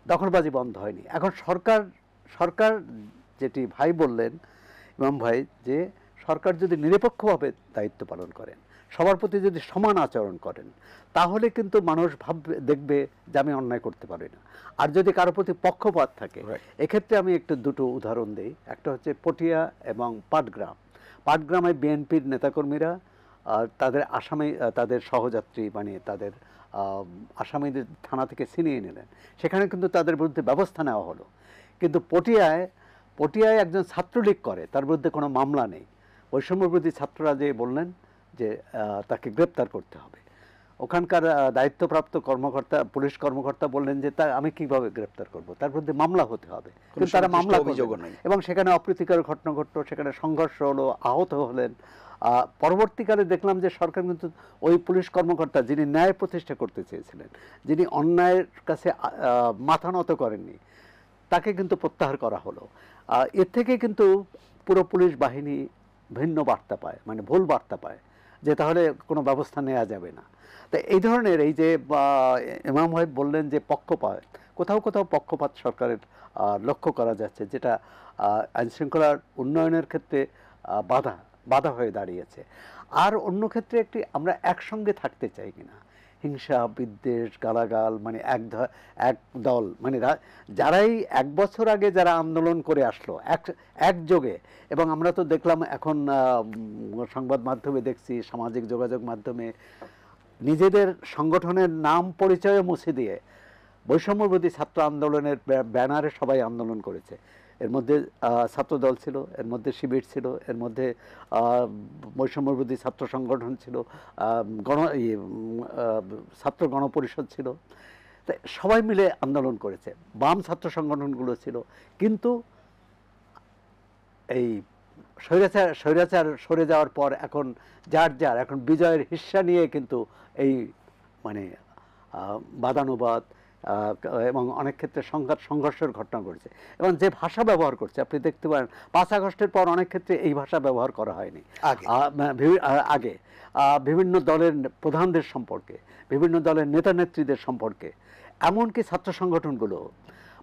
দখলবাজি বন্ধ হয়নি। এখন সরকার যেটি ভাই বললেন, ইমাম ভাই, যে সরকার যদি নিরপেক্ষভাবে দায়িত্ব পালন করেন, সবার প্রতি যদি সমান আচরণ করেন, তাহলে কিন্তু মানুষ দেখবে যে আমি অন্যায় করতে পারি না। আর যদি কারো প্রতি পক্ষপাত থাকে, এক্ষেত্রে আমি দুটো উদাহরণ দিই। একটা হচ্ছে পটিয়া এবং পাটগ্রামে বিএনপির নেতাকর্মীরা তাদের তাদের সহযাত্রী বানিয়ে তাদের আসামিদের থানা থেকে ছিনিয়ে নিলেন, সেখানে কিন্তু তাদের বিরুদ্ধে ব্যবস্থা নেওয়া হলো। কিন্তু পটিয়ায় পটিয়ায় একজন ছাত্রলীগ করে, তার বিরুদ্ধে কোনো মামলা নেই, বৈষম্যবিরোধী ছাত্ররা যে বললেন যে তাকে গ্রেপ্তার করতে হবে, ওখানকার দায়িত্বপ্রাপ্ত কর্মকর্তা, পুলিশ কর্মকর্তা বললেন যে তা আমি কিভাবে গ্রেপ্তার করব, তার বিরুদ্ধে মামলা হতে হবে, কিন্তু তারা মামলা অভিযোগ করলেন নাই। না। এবং সেখানে অপ্রীতিকর ঘটনা ঘটলো, সেখানে সংঘর্ষ হলো, আহত হলেন। পরবর্তীকালে দেখলাম যে সরকার কিন্তু ওই পুলিশ কর্মকর্তা যিনি ন্যায় প্রতিষ্ঠা করতে চেয়েছিলেন, যিনি অন্যায়ের কাছে মাথা নত করেননি, তাকে কিন্তু প্রত্যাহার করা হলো। এর থেকে কিন্তু পুরো পুলিশ বাহিনী ভিন্ন বার্তা পায়, মানে ভুল বার্তা পায় যে তাহলে কোনো ব্যবস্থা নেওয়া যাবে না। তো এই ধরনের এই যে ইমাম সাহেব বললেন যে পক্ষপাত, কোথাও কোথাও পক্ষপাত সরকারের লক্ষ্য করা যাচ্ছে, যেটা আইনশৃঙ্খলার উন্নয়নের ক্ষেত্রে বাধা হয়ে দাঁড়িয়েছে। আর অন্য ক্ষেত্রে একটি আমরা একসঙ্গে থাকতে চাই কিনা, হিংসা, বিদ্বেষ, গালাগাল, মানে এক দল, মানে যারাই 1 বছর আগে যারা আন্দোলন করে আসলো একযোগে, এবং আমরা তো দেখলাম এখন সংবাদ মাধ্যমে দেখছি, সামাজিক যোগাযোগ মাধ্যমে নিজেদের সংগঠনের নাম পরিচয় মুছে দিয়ে বৈষম্যবিরোধী ছাত্র আন্দোলনের ব্যানারে সবাই আন্দোলন করেছে। এর মধ্যে ছাত্রদল ছিল, এর মধ্যে শিবির ছিল, এর মধ্যে বৈষম্যবিরোধী ছাত্র সংগঠন ছিল, ছাত্র গণপরিষদ ছিল, তাই সবাই মিলে আন্দোলন করেছে, বাম ছাত্র সংগঠনগুলো ছিল। কিন্তু এই স্বৈরাচার সরে যাওয়ার পর এখন এখন বিজয়ের হিস্সা নিয়ে কিন্তু এই মানে বাদানুবাদ এবং অনেক ক্ষেত্রে সংঘর্ষের ঘটনা ঘটছে। এবং যে ভাষা ব্যবহার করছে আপনি দেখতে পারেন, 5 আগস্টের পর অনেক ক্ষেত্রে এই ভাষা ব্যবহার করা হয়নি আগে। বিভিন্ন দলের প্রধানদের সম্পর্কে, বিভিন্ন দলের নেতা নেত্রীদের সম্পর্কে, এমনকি ছাত্র সংগঠনগুলো,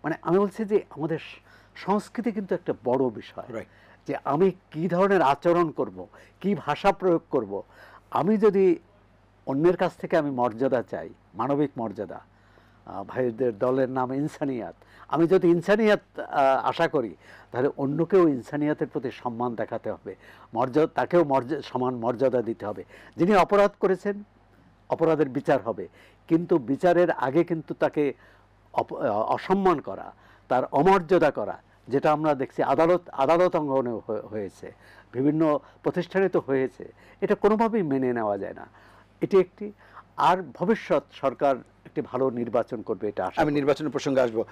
মানে আমি বলছি যে আমাদের সংস্কৃতি কিন্তু একটা বড় বিষয়, যে আমি কি ধরনের আচরণ করব, কি ভাষা প্রয়োগ করব। আমি যদি অন্যের কাছ থেকে আমি মর্যাদা চাই, মানবিক মর্যাদা, ভাইদের দলের নাম ইনসানিয়াত, আমি যদি ইনসানিয়াত আশা করি, তাহলে অন্যকেও ইনসানিয়াতের প্রতি সম্মান দেখাতে হবে, তাকেও সমান মর্যাদা দিতে হবে। যিনি অপরাধ করেছেন, অপরাধের বিচার হবে, কিন্তু বিচারের আগে কিন্তু তাকে অসম্মান করা, তার অমর্যাদা করা, যেটা আমরা দেখছি আদালত অঙ্গনে হয়েছে, বিভিন্ন প্রতিষ্ঠানে তো হয়েছে, এটা কোনোভাবেই মেনে নেওয়া যায় না। এটি একটি। আর ভবিষ্যৎ সরকার একটি ভালো নির্বাচন করবে, এটা আশা। আমি নির্বাচনের প্রসঙ্গে আসবো।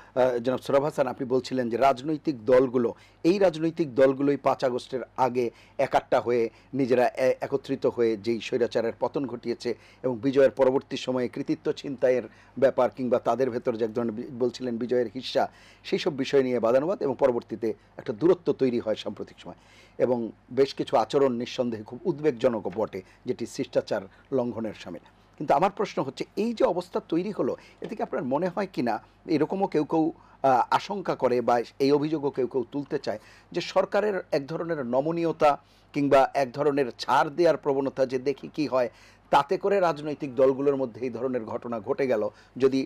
জনাব সোহরাব হাসান, আপনি বলছিলেন যে রাজনৈতিক দলগুলো, এই রাজনৈতিক দলগুলোই 5 আগস্টের আগে একাট্টা হয়ে নিজেরা একত্রিত হয়ে যেই স্বৈরাচারের পতন ঘটিয়েছে এবং বিজয়ের পরবর্তী সময়ে কৃতিত্ব ছিনতাইয়ের ব্যাপার, কিংবা তাদের ভেতর যে এক ধরনের বলছিলেন বিজয়ের হিস্সা, সেই সব বিষয় নিয়ে বাদানুবাদ এবং পরবর্তীতে একটা দূরত্ব তৈরি হয় সাম্প্রতিক সময়, এবং বেশ কিছু আচরণ নিঃসন্দেহে খুব উদ্বেগজনক বটে, যেটি শিষ্টাচার লঙ্ঘনের সামিল। কিন্তু আমার প্রশ্ন হচ্ছে, এই যে অবস্থা তৈরি হলো, এ থেকে আপনার মনে হয় কিনা, এরকমও কেউ কেউ আশঙ্কা করে বা এই অভিযোগও কেউ কেউ তুলতে চায়, যে সরকারের এক ধরনের নমনীয়তা কিংবা এক ধরনের ছাড় দেওয়ার প্রবণতা, যে দেখি কি হয়, তাতে করে রাজনৈতিক দলগুলোর মধ্যে এই ধরনের ঘটনা ঘটে গেল, যদি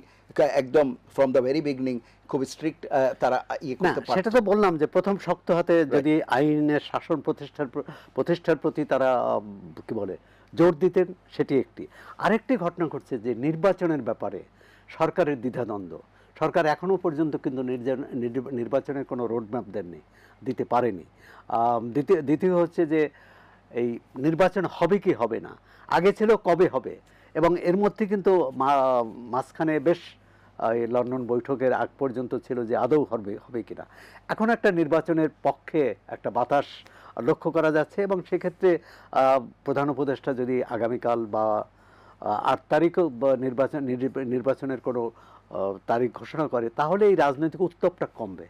একদম ফ্রম দ্য ভেরি বিগিনিং খুব স্ট্রিক্ট তারা করতে পারে। সেটা তো বললাম যে প্রথম শক্ত হাতে যদি আইনের শাসন প্রতিষ্ঠার প্রতি তারা কি বলে জোর দিতেন, সেটি একটি। আরেকটি ঘটনা ঘটছে যে নির্বাচনের ব্যাপারে সরকারের দ্বিধাদ্বন্দ্ব। সরকার এখনও পর্যন্ত কিন্তু নির্বাচনের কোনো রোডম্যাপ দিতে পারেনি। দ্বিতীয় হচ্ছে যে এই নির্বাচন হবে কি হবে না, আগে ছিল কবে হবে, এবং এর মধ্যে কিন্তু মাঝখানে বেশ লন্ডন বৈঠকের আগ পর্যন্ত ছিল যে আদৌ হবে কিনা। এখন একটা নির্বাচনের পক্ষে একটা বাতাস লক্ষ্য করা যাচ্ছে, এবং সেক্ষেত্রে প্রধান উপদেষ্টা যদি আগামীকাল বা 8 তারিখও নির্বাচনের কোনো তারিখ ঘোষণা করে, তাহলে এই রাজনৈতিক উত্তাপটা কমবে।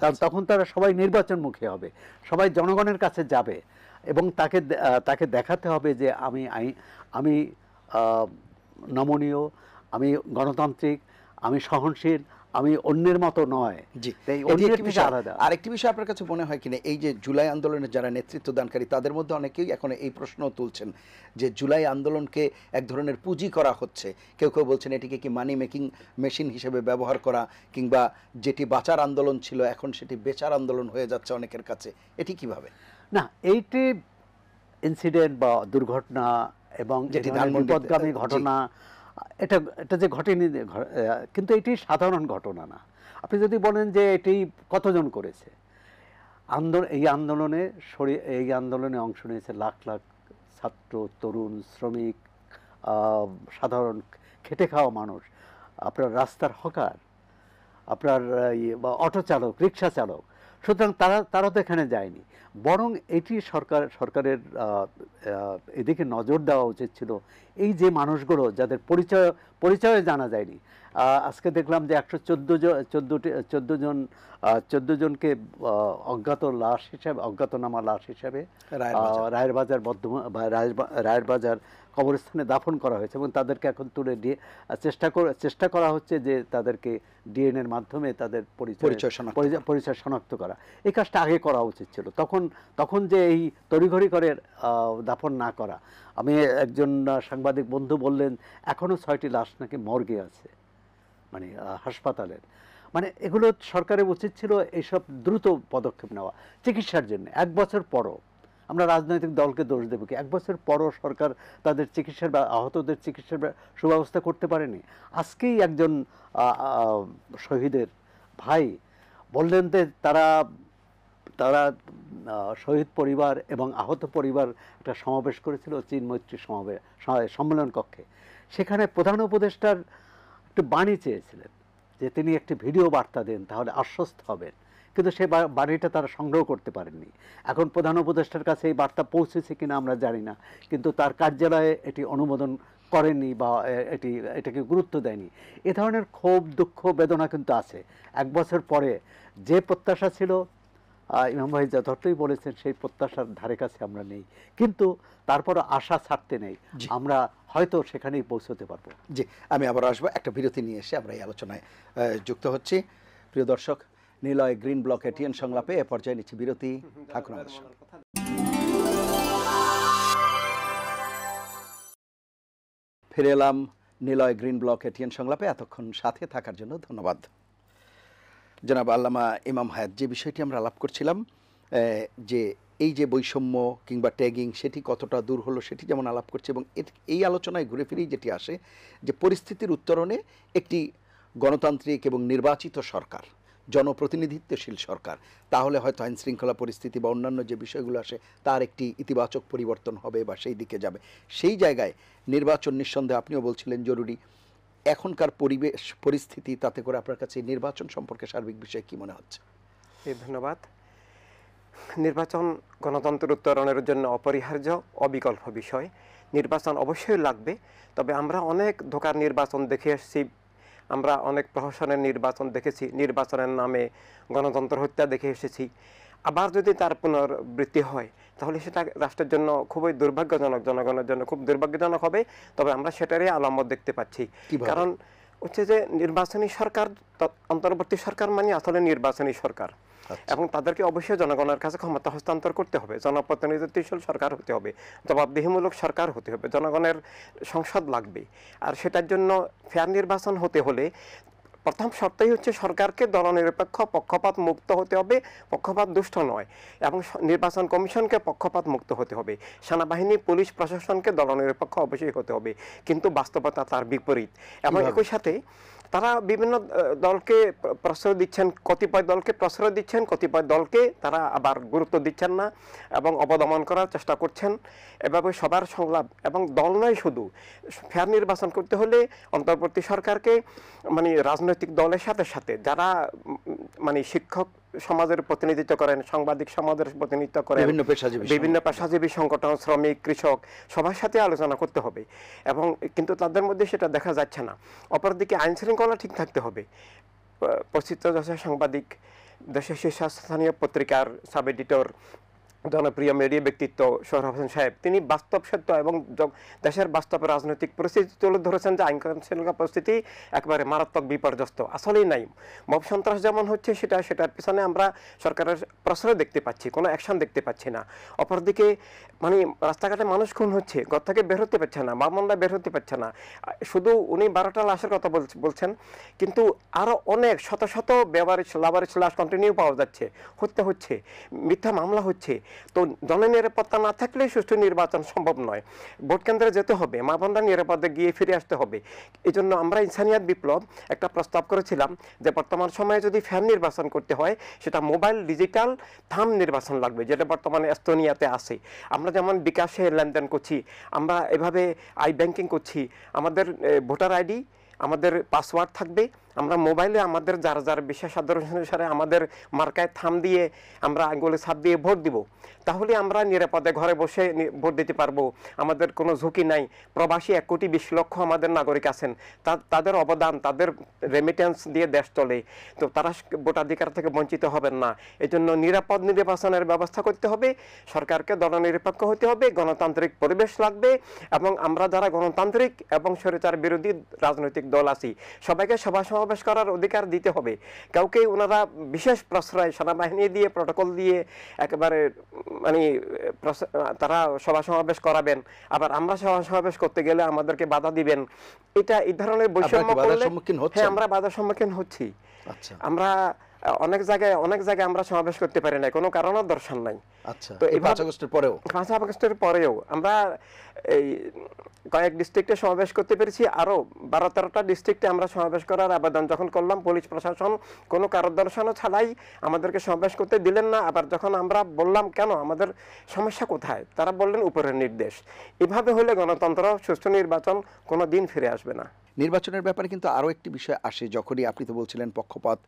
কারণ তখন তারা সবাই নির্বাচনমুখী হবে, সবাই জনগণের কাছে যাবে, এবং তাকে দেখাতে হবে যে আমি নমনীয়, আমি গণতান্ত্রিক, আমি সহনশীল, আমি অন্যের মতো নয়। আরেকটি বিষয় আপনার কাছে মনে হয় কিনা, এই যে জুলাই আন্দোলনের যারা নেতৃত্ব দানকারী, তাদের মধ্যে অনেকেই এখন এই প্রশ্ন তুলছেন যে জুলাই আন্দোলনকে এক ধরনের পুঁজি করা হচ্ছে। কেউ কেউ বলছেন এটিকে কি মানি মেকিং মেশিন হিসেবে ব্যবহার করা, কিংবা যেটি বাঁচার আন্দোলন ছিল এখন সেটি বেচার আন্দোলন হয়ে যাচ্ছে অনেকের কাছে। এটি কিভাবে? না, এইটি ইনসিডেন্ট বা দুর্ঘটনা এবং বিপদগামী ঘটনা, এটা যে ঘটেনি, কিন্তু এটি সাধারণ ঘটনা না। আপনি যদি বলেন যে এটি কতজন করেছে, এই আন্দোলনে অংশ নিয়েছে লাখ লাখ ছাত্র, তরুণ, শ্রমিক, সাধারণ খেটে খাওয়া মানুষ, আপনার রাস্তার হকার, আপনার বা অটো চালক, রিক্সা চালক। সুতরাং তারা তো এখানে যায়নি, বরং এটি সরকারের এদিকে নজর দেওয়া উচিত ছিল। এই যে মানুষগুলো যাদের পরিচয় জানা যায়নি, আজকে দেখলাম যে 114 জনকে অজ্ঞাতনামা লাশ হিসাবে রায়ের বাজার কবরস্থানে দাফন করা হয়েছে, এবং তাদেরকে এখন তুলে দিয়ে চেষ্টা করা হচ্ছে যে তাদেরকে ডিএনএর মাধ্যমে তাদের পরিচয় শনাক্ত করা। এই কাজটা আগে করা উচিত ছিল। তখন যে এই তড়িঘড়ি করে দাফন না করা। আমি একজন সাংবাদিক বন্ধু বললেন এখনো 6টি লাশ নাকি মর্গে আছে, মানে হাসপাতালের। মানে এগুলো সরকারের উচিত ছিল এইসব দ্রুত পদক্ষেপ নেওয়া চিকিৎসার জন্য। 1 বছর পরও আমরা রাজনৈতিক দলকে দোষ দেব কি? 1 বছর পরও সরকার তাদের চিকিৎসার বা আহতদের চিকিৎসার সুব্যবস্থা করতে পারেনি। আজকেই একজন শহীদের ভাই বললেন যে তারা শহীদ পরিবার এবং আহত পরিবার একটা সমাবেশ করেছিল চীন মৈত্রী সম্মেলন কক্ষে। সেখানে প্রধান উপদেষ্টার একটু বাণী চেয়েছিলেন যে তিনি একটি ভিডিও বার্তা দেন, তাহলে আশ্বস্ত হবেন, কিন্তু সেই বাণীটা তারা সংগ্রহ করতে পারেননি। এখন প্রধান উপদেষ্টার কাছে এই বার্তা পৌঁছেছে কিনা আমরা জানি না, কিন্তু তার কার্যালয়ে এটি অনুমোদন করেনি বা এটাকে গুরুত্ব দেয়নি। এ ধরনের ক্ষোভ, দুঃখ, বেদনা কিন্তু আছে। 1 বছর পরে যে প্রত্যাশা ছিল, ইমাম ভাই যথার্থই বলেছেন, সেই প্রত্যাশার ধারে কাছে আমরা নেই, কিন্তু তারপরও আশা ছাড়তে নেই, আমরা হয়তো সেখানেই পৌঁছতে পারবো। জি, আমি আবার আসবো, একটা বিরতি নিয়ে এসে আমরা এই আলোচনায় যুক্ত হচ্ছি। প্রিয় দর্শক, নিলয় গ্রিন ব্লক এটিএন সংলাপে এ পর্যায়ে নিচ্ছি বিরতি। থাকুন আমাদের সঙ্গে। ফিরে এলাম নিলয় গ্রিন ব্লক এটিএন সংলাপে। এতক্ষণ সাথে থাকার জন্য ধন্যবাদ। জনাব আল্লামা ইমাম হায়াত, যে বিষয়টি আমরা আলাপ করছিলাম, যে এই যে বৈষম্য কিংবা ট্যাগিং সেটি কতটা দূর হলো সেটি যেমন আলাপ করছে, এবং এই আলোচনায় ঘুরে ফিরেই যেটি আসে যে পরিস্থিতির উত্তরণে একটি গণতান্ত্রিক এবং নির্বাচিত সরকার, জনপ্রতিনিধিত্বশীল সরকার, তাহলে হয়তো আইন শৃঙ্খলা পরিস্থিতি বা অন্যান্য যে বিষয়গুলো আসে তার একটি ইতিবাচক পরিবর্তন হবে বা সেই দিকে যাবে। সেই জায়গায় নির্বাচন নিঃসন্দেহে, আপনিও বলছিলেন, জরুরি। এখনকার পরিস্থিতি, তাতে করে আপনার কাছে নির্বাচন সম্পর্কে সার্বিক বিষয়ে কি মনে হচ্ছে? ধন্যবাদ। নির্বাচন গণতন্ত্রের উত্তরণের জন্য অপরিহার্য, অবিকল্প বিষয়। নির্বাচন অবশ্যই লাগবে, তবে আমরা অনেক ধোঁকার নির্বাচন দেখে এসেছি, আমরা অনেক প্রহসনের নির্বাচন দেখেছি, নির্বাচনের নামে গণতন্ত্র হত্যা দেখে এসেছি। আবার যদি তার পুনরাবৃত্তি হয় তাহলে সেটা রাষ্ট্রের জন্য খুবই দুর্ভাগ্যজনক, জনগণের জন্য খুব দুর্ভাগ্যজনক হবে। তবে আমরা সেটারই আলামত দেখতে পাচ্ছি। কারণ হচ্ছে যে নির্বাচনী সরকার, অন্তর্বর্তী সরকার মানে আসলে নির্বাচনী সরকার, এবং তাদেরকে অবশ্যই জনগণের কাছে ক্ষমতা হস্তান্তর করতে হবে, জনপ্রতিনিধিত্বশীল সরকার হতে হবে, জবাবদিহিমূলক সরকার হতে হবে, জনগণের সংসদ লাগবে। আর সেটার জন্য ফেয়ার নির্বাচন হতে হলে প্রথম শর্তই হচ্ছে সরকারকে দলনিরপেক্ষ, পক্ষপাত মুক্ত হতে হবে, পক্ষপাত দুষ্ট নয়, এবং নির্বাচন কমিশনকে পক্ষপাত মুক্ত হতে হবে, সেনাবাহিনী, পুলিশ, প্রশাসনকে দলনিরপেক্ষ অবশ্যই হতে হবে। কিন্তু বাস্তবতা তার বিপরীত, এবং একই সাথে তারা বিভিন্ন দলকে প্রশ্রয় দিচ্ছেন, কতিপয় দলকে প্রশ্রয় দিচ্ছেন, কতিপয় দলকে তারা আবার গুরুত্ব দিচ্ছেন না এবং অবদমন করার চেষ্টা করছেন। এভাবে সবার সংলাপ, এবং দল নয় শুধু, ফেয়ার নির্বাচন করতে হলে অন্তর্বর্তী সরকারকে মানে রাজনৈতিক দলের সাথে সাথে যারা মানে শিক্ষক সমাজের প্রতিনিধিত্ব করেন, সাংবাদিক সমাজের প্রতিনিধিত্ব করেন, বিভিন্ন পেশাজীবী সংগঠন, শ্রমিক, কৃষক, সবার সাথে আলোচনা করতে হবে, এবং কিন্তু তাদের মধ্যে সেটা দেখা যাচ্ছে না। অপরদিকে আইন শৃঙ্খলা ঠিক থাকতে হবে। প্রসিদ্ধ দেশের সাংবাদিক, দেশের শীর্ষস্থানীয় পত্রিকার সাব এডিটর, জনপ্রিয় মিডিয়া ব্যক্তিত্ব সোহরাব হোসেন সাহেব, তিনি বাস্তব সত্য এবং দেশের বাস্তব রাজনৈতিক পরিস্থিতি তুলে ধরেছেন যে আইন শৃঙ্খলা পরিস্থিতি একেবারে মারাত্মক বিপর্যস্ত, আসলেই নাই। মব সন্ত্রাস যেমন হচ্ছে সেটার পিছনে আমরা সরকারের প্রশ্রয় দেখতে পাচ্ছি, কোনো অ্যাকশন দেখতে পাচ্ছি না। অপরদিকে মানে রাস্তাঘাটে মানুষ খুন হচ্ছে, ঘর থেকে বের হতে পারছে না, মামলা বের হতে পারছে না। শুধু উনি 12টা লাশের কথা বলছেন, কিন্তু আরও অনেক শত শত লাশ কন্টিনিউ পাওয়া যাচ্ছে, হত্যা হচ্ছে, মিথ্যা মামলা হচ্ছে। তো জননিরাপত্তা না থাকলে সুষ্ঠু নির্বাচন সম্ভব নয়। ভোট কেন্দ্রে যেতে হবে, মা বোনরা নিরাপদে গিয়ে ফিরে আসতে হবে। এই জন্য আমরা ইনসানিয়াত বিপ্লব একটা প্রস্তাব করেছিলাম যে বর্তমান সময়ে যদি ফ্যান নির্বাচন করতে হয় সেটা মোবাইল ডিজিটাল থাম নির্বাচন লাগবে, যেটা বর্তমানে এস্তোনিয়াতে আছে। আমরা যেমন বিকাশে লেনদেন করছি, আমরা এভাবে ব্যাংকিং করছি, আমাদের ভোটার আইডি, আমাদের পাসওয়ার্ড থাকবে, আমরা মোবাইলে আমাদের যার যার বিশেষ আদর্শ অনুসারে আমাদের মার্কায় থাম দিয়ে আমরা আঙ্গুলে ছাপ দিয়ে ভোট দিব। তাহলে আমরা নিরাপদে ঘরে বসে ভোট দিতে পারবো, আমাদের কোনো ঝুঁকি নাই। প্রবাসী 1,20,00,000 আমাদের নাগরিক আছেন, তাদের অবদান, তাদের রেমিটেন্স দিয়ে দেশ চলে, তো তারা ভোটাধিকার থেকে বঞ্চিত হবেন না। এই জন্য নিরাপদ নির্বাচনের ব্যবস্থা করতে হবে, সরকারকে দলনিরপেক্ষ হতে হবে, গণতান্ত্রিক পরিবেশ লাগবে, এবং আমরা যারা গণতান্ত্রিক এবং স্বৈরাচার বিরোধী রাজনৈতিক দল আছি সবাইকে সভা সমাবেশ করার অধিকার দিতে হবে। কাউকে ওনারা বিশেষ প্রশ্রয় সেনাবাহিনী দিয়ে প্রটোকল দিয়ে একেবারে মানে তারা সভা সমাবেশ করাবেন, আবার আমরা সভা সমাবেশ করতে গেলে আমাদেরকে বাধা দিবেন, এটা এই ধরনের বৈষম্য করলে হ্যাঁ আমরা বাধার সম্মুখীন হচ্ছি। আমরা অনেক জায়গায় আমরা সমাবেশ করতে পারি না, কোনো কারণও দর্শন নাই। আচ্ছা, তো এই 5 আগস্টের পরেও আমরা এই কয়েক ডিস্ট্রিক্টে সমাবেশ করতে পেরেছি, আরো 12-13টা ডিস্ট্রিক্টে আমরা সমাবেশ করার আবেদন যখন করলাম, পুলিশ প্রশাসন কোনো কারণ দর্শনও ছাড়াই আমাদেরকে সমাবেশ করতে দিলেন না। আবার যখন আমরা বললাম কেন, আমাদের সমস্যা কোথায়, তারা বললেন উপরের নির্দেশ। এভাবে হলে গণতন্ত্র, সুষ্ঠু নির্বাচন কোনো দিন ফিরে আসবে না। নির্বাচনের ব্যাপারে কিন্তু আরও একটি বিষয় আসে, যখনই আপনি তো বলছিলেন পক্ষপাত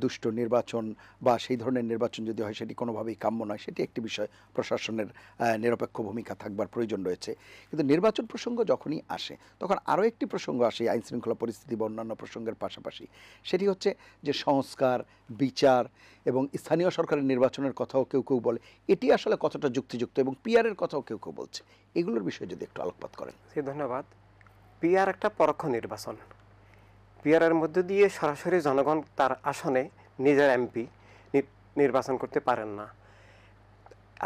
দুষ্ট নির্বাচন বা সেই ধরনের নির্বাচন যদি হয় সেটি কোনোভাবেই কাম্য নয়, সেটি একটি বিষয়, প্রশাসনের নিরপেক্ষ ভূমিকা থাকবার প্রয়োজন রয়েছে। কিন্তু নির্বাচন প্রসঙ্গ যখনই আসে তখন আরও একটি প্রসঙ্গ আসে আইন শৃঙ্খলা পরিস্থিতি বা অন্যান্য প্রসঙ্গের পাশাপাশি, সেটি হচ্ছে যে সংস্কার, বিচার এবং স্থানীয় সরকারের নির্বাচনের কথাও কেউ কেউ বলে। এটি আসলে কতটা যুক্তিযুক্ত, এবং পিআরের কথাও কেউ কেউ বলছে, এগুলোর বিষয়ে যদি একটু আলোকপাত করেন। ধন্যবাদ। পিআর একটা পরোক্ষ নির্বাচন। পিআরের মধ্যে দিয়ে সরাসরি জনগণ তার আসনে নিজের এমপি নির্বাচন করতে পারেন না।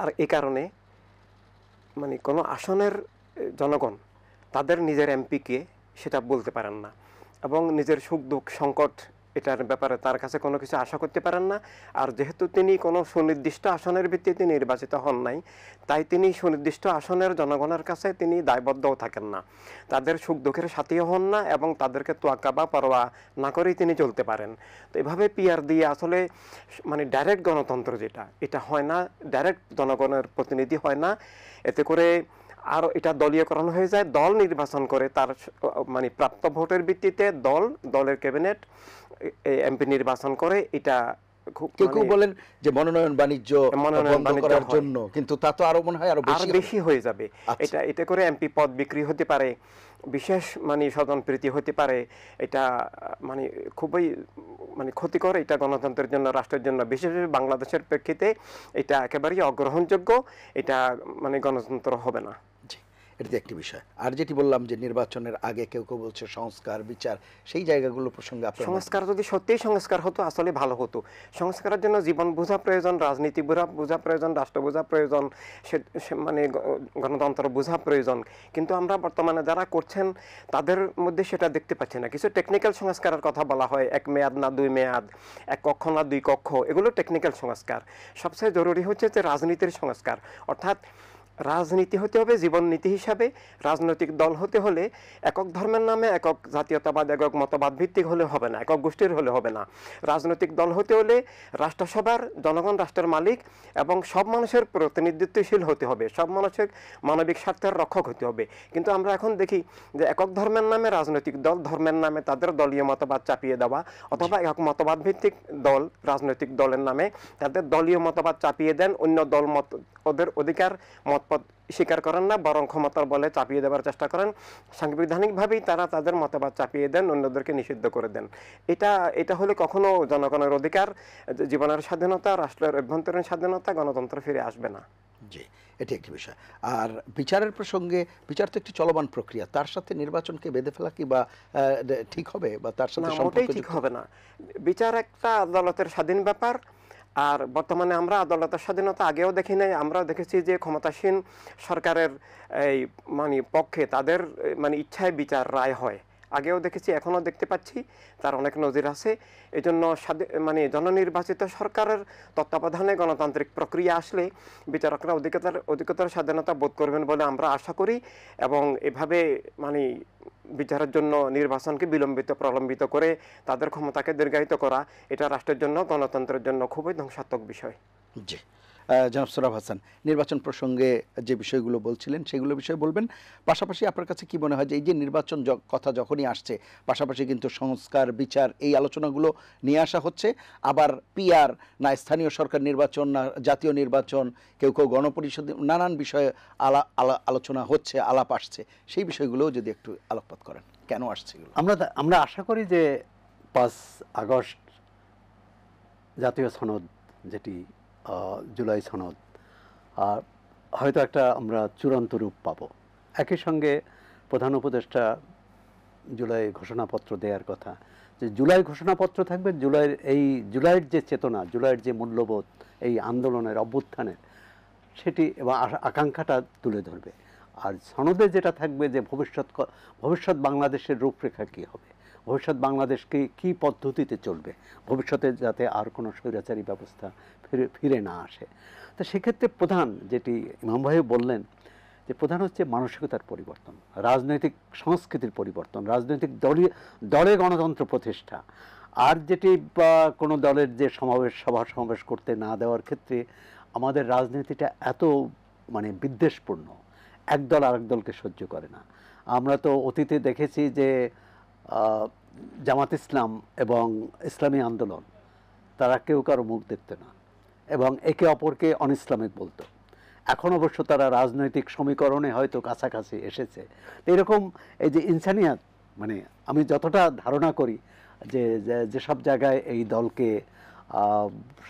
আর এই কারণে মানে কোনো আসনের জনগণ তাদের নিজের এমপিকে সেটা বলতে পারেন না, এবং নিজের সুখ দুঃখ সংকট এটার ব্যাপারে তার কাছে কোনো কিছু আশা করতে পারেন না। আর যেহেতু তিনি কোনো সুনির্দিষ্ট আসনের ভিত্তিতে নির্বাচিত হন নাই, তাই তিনি সুনির্দিষ্ট আসনের জনগণের কাছে তিনি দায়বদ্ধও থাকেন না, তাদের সুখ দুঃখের সাথীও হন না, এবং তাদেরকে তোয়াক্কা বা পরোয়া না করেই তিনি চলতে পারেন। তো এভাবে পিআর দিয়ে আসলে মানে ডাইরেক্ট গণতন্ত্র যেটা, এটা হয় না, ডাইরেক্ট জনগণের প্রতিনিধি হয় না। এতে করে আর এটা দলীয়করণ হয়ে যায়, দল নির্বাচন করে তার মানে প্রাপ্ত ভোটের ভিত্তিতে দলের ক্যাবিনেট এমপি নির্বাচন করে। এটা কেউ কেউ বলেন যে মনোনয়ন বাণিজ্য করার জন্য, কিন্তু তা তো আরো মনে হয় আরো বেশি হয়ে যাবে। এটা এতে করে এমপি পদ বিক্রি হতে পারে, বিশেষ মানে স্বজনপ্রীতি হতে পারে, এটা মানে খুবই মানে ক্ষতিকর, এটা গণতন্ত্রের জন্য, রাষ্ট্রের জন্য, বিশেষভাবে বাংলাদেশের প্রেক্ষিতে এটা একেবারেই অগ্রহণযোগ্য, এটা মানে গণতন্ত্র হবে না। এটি একটি বিষয়। আর যেটি বললাম যে নির্বাচনের আগে কেউ কেউ বলছে সংস্কার, বিচার, সেই জায়গাগুলো প্রসঙ্গে সংস্কার যদি সত্যিই সংস্কার হতো আসলে ভালো হতো। সংস্কারের জন্য জীবন বোঝা প্রয়োজন, রাজনীতি বোঝা প্রয়োজন, রাষ্ট্র বোঝা প্রয়োজন, মানে গণতন্ত্র বোঝা প্রয়োজন। কিন্তু আমরা বর্তমানে যারা করছেন তাদের মধ্যে সেটা দেখতে পাচ্ছি না। কিছু টেকনিক্যাল সংস্কারের কথা বলা হয়, 1 মেয়াদ না 2 মেয়াদ, 1 কক্ষ না 2 কক্ষ, এগুলো টেকনিক্যাল সংস্কার। সবচেয়ে জরুরি হচ্ছে যে রাজনীতির সংস্কার, অর্থাৎ রাজনীতি হতে হবে জীবন নীতি হিসাবে। রাজনৈতিক দল হতে হলে একক ধর্মের নামে একক জাতীয়তাবাদ, একক মতবাদ ভিত্তিক হলে হবে না, একক গোষ্ঠীর হলে হবে না। রাজনৈতিক দল হতে হলে রাষ্ট্রসভার জনগণ রাষ্ট্রের মালিক এবং সব মানুষের প্রতিনিধিত্বশীল হতে হবে, সব মানুষের মানবিক স্বার্থের রক্ষক হতে হবে। কিন্তু আমরা এখন দেখি যে একক ধর্মের নামে রাজনৈতিক দল, ধর্মের নামে তাদের দলীয় মতবাদ চাপিয়ে দেওয়া, অথবা একক মতবাদ ভিত্তিক দল, রাজনৈতিক দলের নামে তাদের দলীয় মতবাদ চাপিয়ে দেন, অন্য দল ওদের অধিকার মতপদ স্বীকার করেন না, বরং ক্ষমতার বলে চাপিয়ে দেওয়ার চেষ্টা করেন। সাংবিধানিকভাবেই তারা তাদের মতবাদ চাপিয়ে দেন, অন্যদেরকে নিষিদ্ধ করে দেন। এটা হলে কখনো জনগণের অধিকার, জীবনের স্বাধীনতা, রাষ্ট্রের অভ্যন্তরীণ স্বাধীনতা, গণতন্ত্র ফিরে আসবে না। জি, এটি একটি বিষয়। আর বিচারের প্রসঙ্গে, বিচার তো একটি চলমান প্রক্রিয়া, তার সাথে নির্বাচনকে বেঁধে ফেলা কি বা ঠিক হবে, বা তার সাথে মোটেই ঠিক হবে না। বিচার একটা আদালতের স্বাধীন ব্যাপার। আর বর্তমানে আমরা আদালতের স্বাধীনতা আগেও দেখি নাই, আমরা দেখেছি যে ক্ষমতাসীন সরকারের এই মানে পক্ষে তাদের মানে ইচ্ছায় বিচার রায় হয়। আগেও দেখেছি, এখনও দেখতে পাচ্ছি, তার অনেক নজির আছে। এই জন্য মানে জননির্বাচিত সরকারের তত্ত্বাবধানে গণতান্ত্রিক প্রক্রিয়া আসলে বিচারকরা অধিকতর স্বাধীনতা বোধ করবেন বলে আমরা আশা করি। এবং এভাবে মানে বিচারের জন্য নির্বাচনকে বিলম্বিত প্রলম্বিত করে তাদের ক্ষমতাকে দীর্ঘায়িত করা, এটা রাষ্ট্রের জন্য, গণতন্ত্রের জন্য খুবই ধ্বংসাত্মক বিষয়। জি, জনাব সোহরাব হাসান, নির্বাচন প্রসঙ্গে যে বিষয়গুলো বলছিলেন সেগুলো বিষয়ে বলবেন। পাশাপাশি আপনার কাছে কি মনে হয় যে এই যে নির্বাচন কথা যখনই আসছে, পাশাপাশি কিন্তু সংস্কার, বিচার, এই আলোচনাগুলো নিয়ে আসা হচ্ছে। আবার পিআর না স্থানীয় সরকার নির্বাচন না জাতীয় নির্বাচন, কেউ কেউ গণপরিষদ, নানান বিষয়ে আলোচনা হচ্ছে, আলাপ আসছে। সেই বিষয়গুলোও যদি একটু আলোকপাত করেন, কেন আসছে এগুলো? আমরা আশা করি যে 5 আগস্ট জাতীয় সনদ, যেটি জুলাই সনদ, হয়তো একটা আমরা চূড়ান্ত রূপ পাবো। একই সঙ্গে প্রধান উপদেষ্টা জুলাই ঘোষণাপত্র দেওয়ার কথা, যে জুলাই ঘোষণাপত্র থাকবে জুলাইয়ের যে চেতনা, জুলাইয়ের যে মূল্যবোধ, এই আন্দোলনের অভ্যুত্থানের, সেটি এবং আকাঙ্ক্ষাটা তুলে ধরবে। আর সনদে যেটা থাকবে যে ভবিষ্যৎ বাংলাদেশের রূপরেখা কী হবে, ভবিষ্যৎ বাংলাদেশকে কী পদ্ধতিতে চলবে, ভবিষ্যতে যাতে আর কোনো স্বৈরাচারী ব্যবস্থা ফিরে না আসে। তো সেক্ষেত্রে প্রধান যেটি ইমাম ভাই বললেন, যে প্রধান হচ্ছে মানসিকতার পরিবর্তন, রাজনৈতিক সংস্কৃতির পরিবর্তন, রাজনৈতিক দলে গণতন্ত্র প্রতিষ্ঠা। আর যেটি কোনো দলের যে সভা সমাবেশ করতে না দেওয়ার ক্ষেত্রে আমাদের রাজনীতিটা এত মানে বিদ্বেষপূর্ণ, একদল আরেক দলকে সহ্য করে না। আমরা তো অতীতে দেখেছি যে জামাত ইসলাম এবং ইসলামী আন্দোলন, তারা কেউ কারো মুখ দেখত না এবং একে অপরকে অনইসলামিক বলতো। এখন অবশ্য তারা রাজনৈতিক সমীকরণে হয়তো কাছাকাছি এসেছে। তো এরকম এই যে ইনসানিয়াত, মানে আমি যতটা ধারণা করি যে যেসব জায়গায় এই দলকে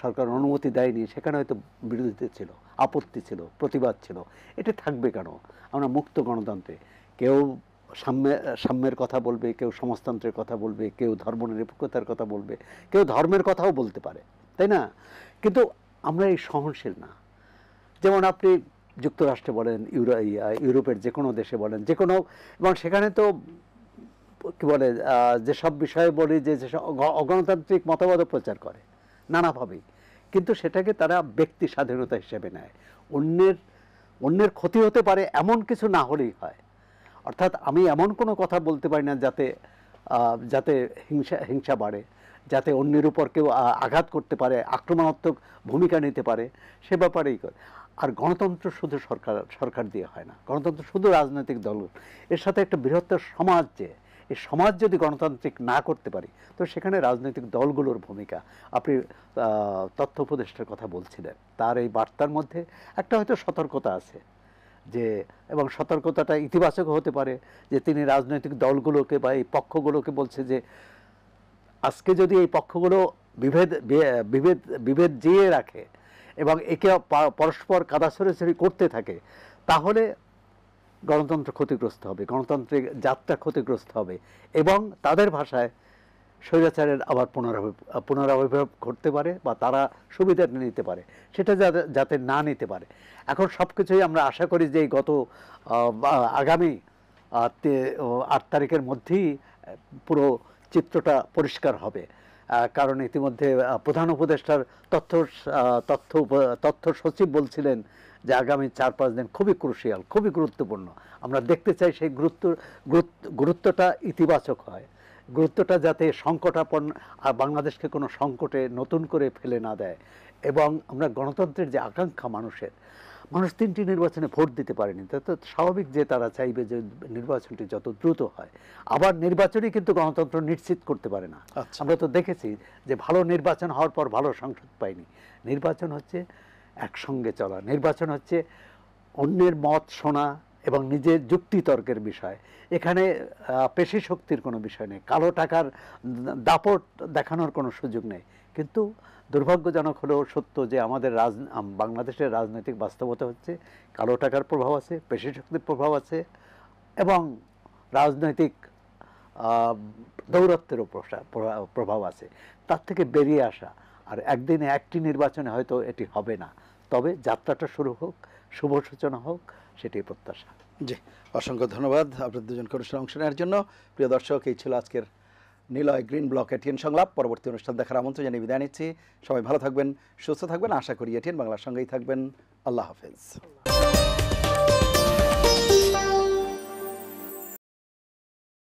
সরকার অনুমতি দেয়নি, সেখানে হয়তো বিরোধিতা ছিল, আপত্তি ছিল, প্রতিবাদ ছিল। এটা থাকবে কেন? আমরা মুক্ত গণতন্ত্রে কেউ সাম্যের কথা বলবে, কেউ সমাজতন্ত্রের কথা বলবে, কেউ ধর্মনিরপেক্ষতার কথা বলবে, কেউ ধর্মের কথাও বলতে পারে, তাই না? কিন্তু আমরা এই সহনশীল না। যেমন আপনি যুক্তরাষ্ট্রে বলেন, ইউরোপের যে কোনো দেশে বলেন, যে কোনো, এবং সেখানে তো কি বলে, যেসব বিষয়ে বলি যে যেসব অগণতান্ত্রিক মতবাদও প্রচার করে নানাভাবেই, কিন্তু সেটাকে তারা ব্যক্তি স্বাধীনতা হিসেবে নেয়। অন্যের ক্ষতি হতে পারে এমন কিছু না হলেই হয়। অর্থাৎ আমি এমন কোনো কথা বলতে পারি না যাতে হিংসা বাড়ে, যাতে অন্যের উপর কেউ আঘাত করতে পারে, আক্রমণাত্মক ভূমিকা নিতে পারে, সে ব্যাপারেই করে। আর গণতন্ত্র শুধু সরকার দিয়ে হয় না, গণতন্ত্র শুধু রাজনৈতিক দল, এর সাথে একটা বৃহত্তর সমাজ, যে এই সমাজ যদি গণতান্ত্রিক না করতে পারি, তো সেখানে রাজনৈতিক দলগুলোর ভূমিকা। আপনি তথ্য উপদেষ্টার কথা বলছিলেন, তার এই বার্তার মধ্যে একটা হয়তো সতর্কতা আছে, যে এবং সতর্কতাটা ইতিবাচক হতে পারে, যে তিনি রাজনৈতিক দলগুলোকে বা এই পক্ষগুলোকে বলছে যে আজকে যদি এই পক্ষগুলো বিভেদ জিয়ে রাখে এবং একে পরস্পর কাদা ছড়াছড়ি করতে থাকে, তাহলে গণতন্ত্র ক্ষতিগ্রস্ত হবে, গণতান্ত্রিক যাত্রা ক্ষতিগ্রস্ত হবে এবং তাদের ভাষায় স্বৈরাচারের আবার পুনরাবির্ভাব করতে পারে বা তারা সুবিধা নিতে পারে, সেটা যাতে না নিতে পারে। এখন সব কিছুই আমরা আশা করি যে গত আগামী 8 তারিখের মধ্যেই পুরো চিত্রটা পরিষ্কার হবে। কারণ ইতিমধ্যে প্রধান উপদেষ্টার তথ্য সচিব বলছিলেন যে আগামী 4-5 দিন খুবই ক্রুশিয়াল, খুবই গুরুত্বপূর্ণ। আমরা দেখতে চাই সেই গুরুত্বটা ইতিবাচক হয়, গুরুত্বটা যাতে সংকটাপন্ন বাংলাদেশকে কোনো সংকটে নতুন করে ফেলে না দেয়। এবং আমরা গণতন্ত্রের যে আকাঙ্ক্ষা, মানুষ 3টি নির্বাচনে ভোট দিতে পারেনি, তো স্বাভাবিক যে তারা চাইবে যে নির্বাচনটি যত দ্রুত হয়। আবার নির্বাচনই কিন্তু গণতন্ত্র নিশ্চিত করতে পারে না। আমরা তো দেখেছি যে ভালো নির্বাচন হওয়ার পর ভালো সংসদ পাইনি। নির্বাচন হচ্ছে একসঙ্গে চলা, নির্বাচন হচ্ছে অন্যের মত শোনা এবং নিজের যুক্তিতর্কের বিষয়। এখানে পেশি শক্তির কোনো বিষয় নেই, কালো টাকার দাপট দেখানোর কোনো সুযোগ নেই। কিন্তু দুর্ভাগ্যজনক হলেও সত্য যে আমাদের বাংলাদেশের রাজনৈতিক বাস্তবতা হচ্ছে কালো টাকার প্রভাব আছে, পেশি শক্তির প্রভাব আছে এবং রাজনৈতিক দৌরত্বেরও প্রভাব আছে। তার থেকে বেরিয়ে আসা, আর একদিনে একটি নির্বাচনে হয়তো এটি হবে না, তবে যাত্রাটা শুরু হোক, শুভ সূচনা হোক, সেটাই প্রত্যাশা। জি, অসংখ্য ধন্যবাদ আপনাদের দুজনকে অনুষ্ঠানে অংশ নেওয়ার জন্য। প্রিয় দর্শক, এই ছিল আজকের নিলয় গ্রিন ব্লক এটিএন সংলাপ। পরবর্তী অনুষ্ঠান দেখার আমন্ত্রণ জানিয়ে বিদায় নিচ্ছি। সবাই ভালো থাকবেন, সুস্থ থাকবেন, আশা করি এটিএন বাংলার সঙ্গেই থাকবেন। আল্লাহ হাফেজ।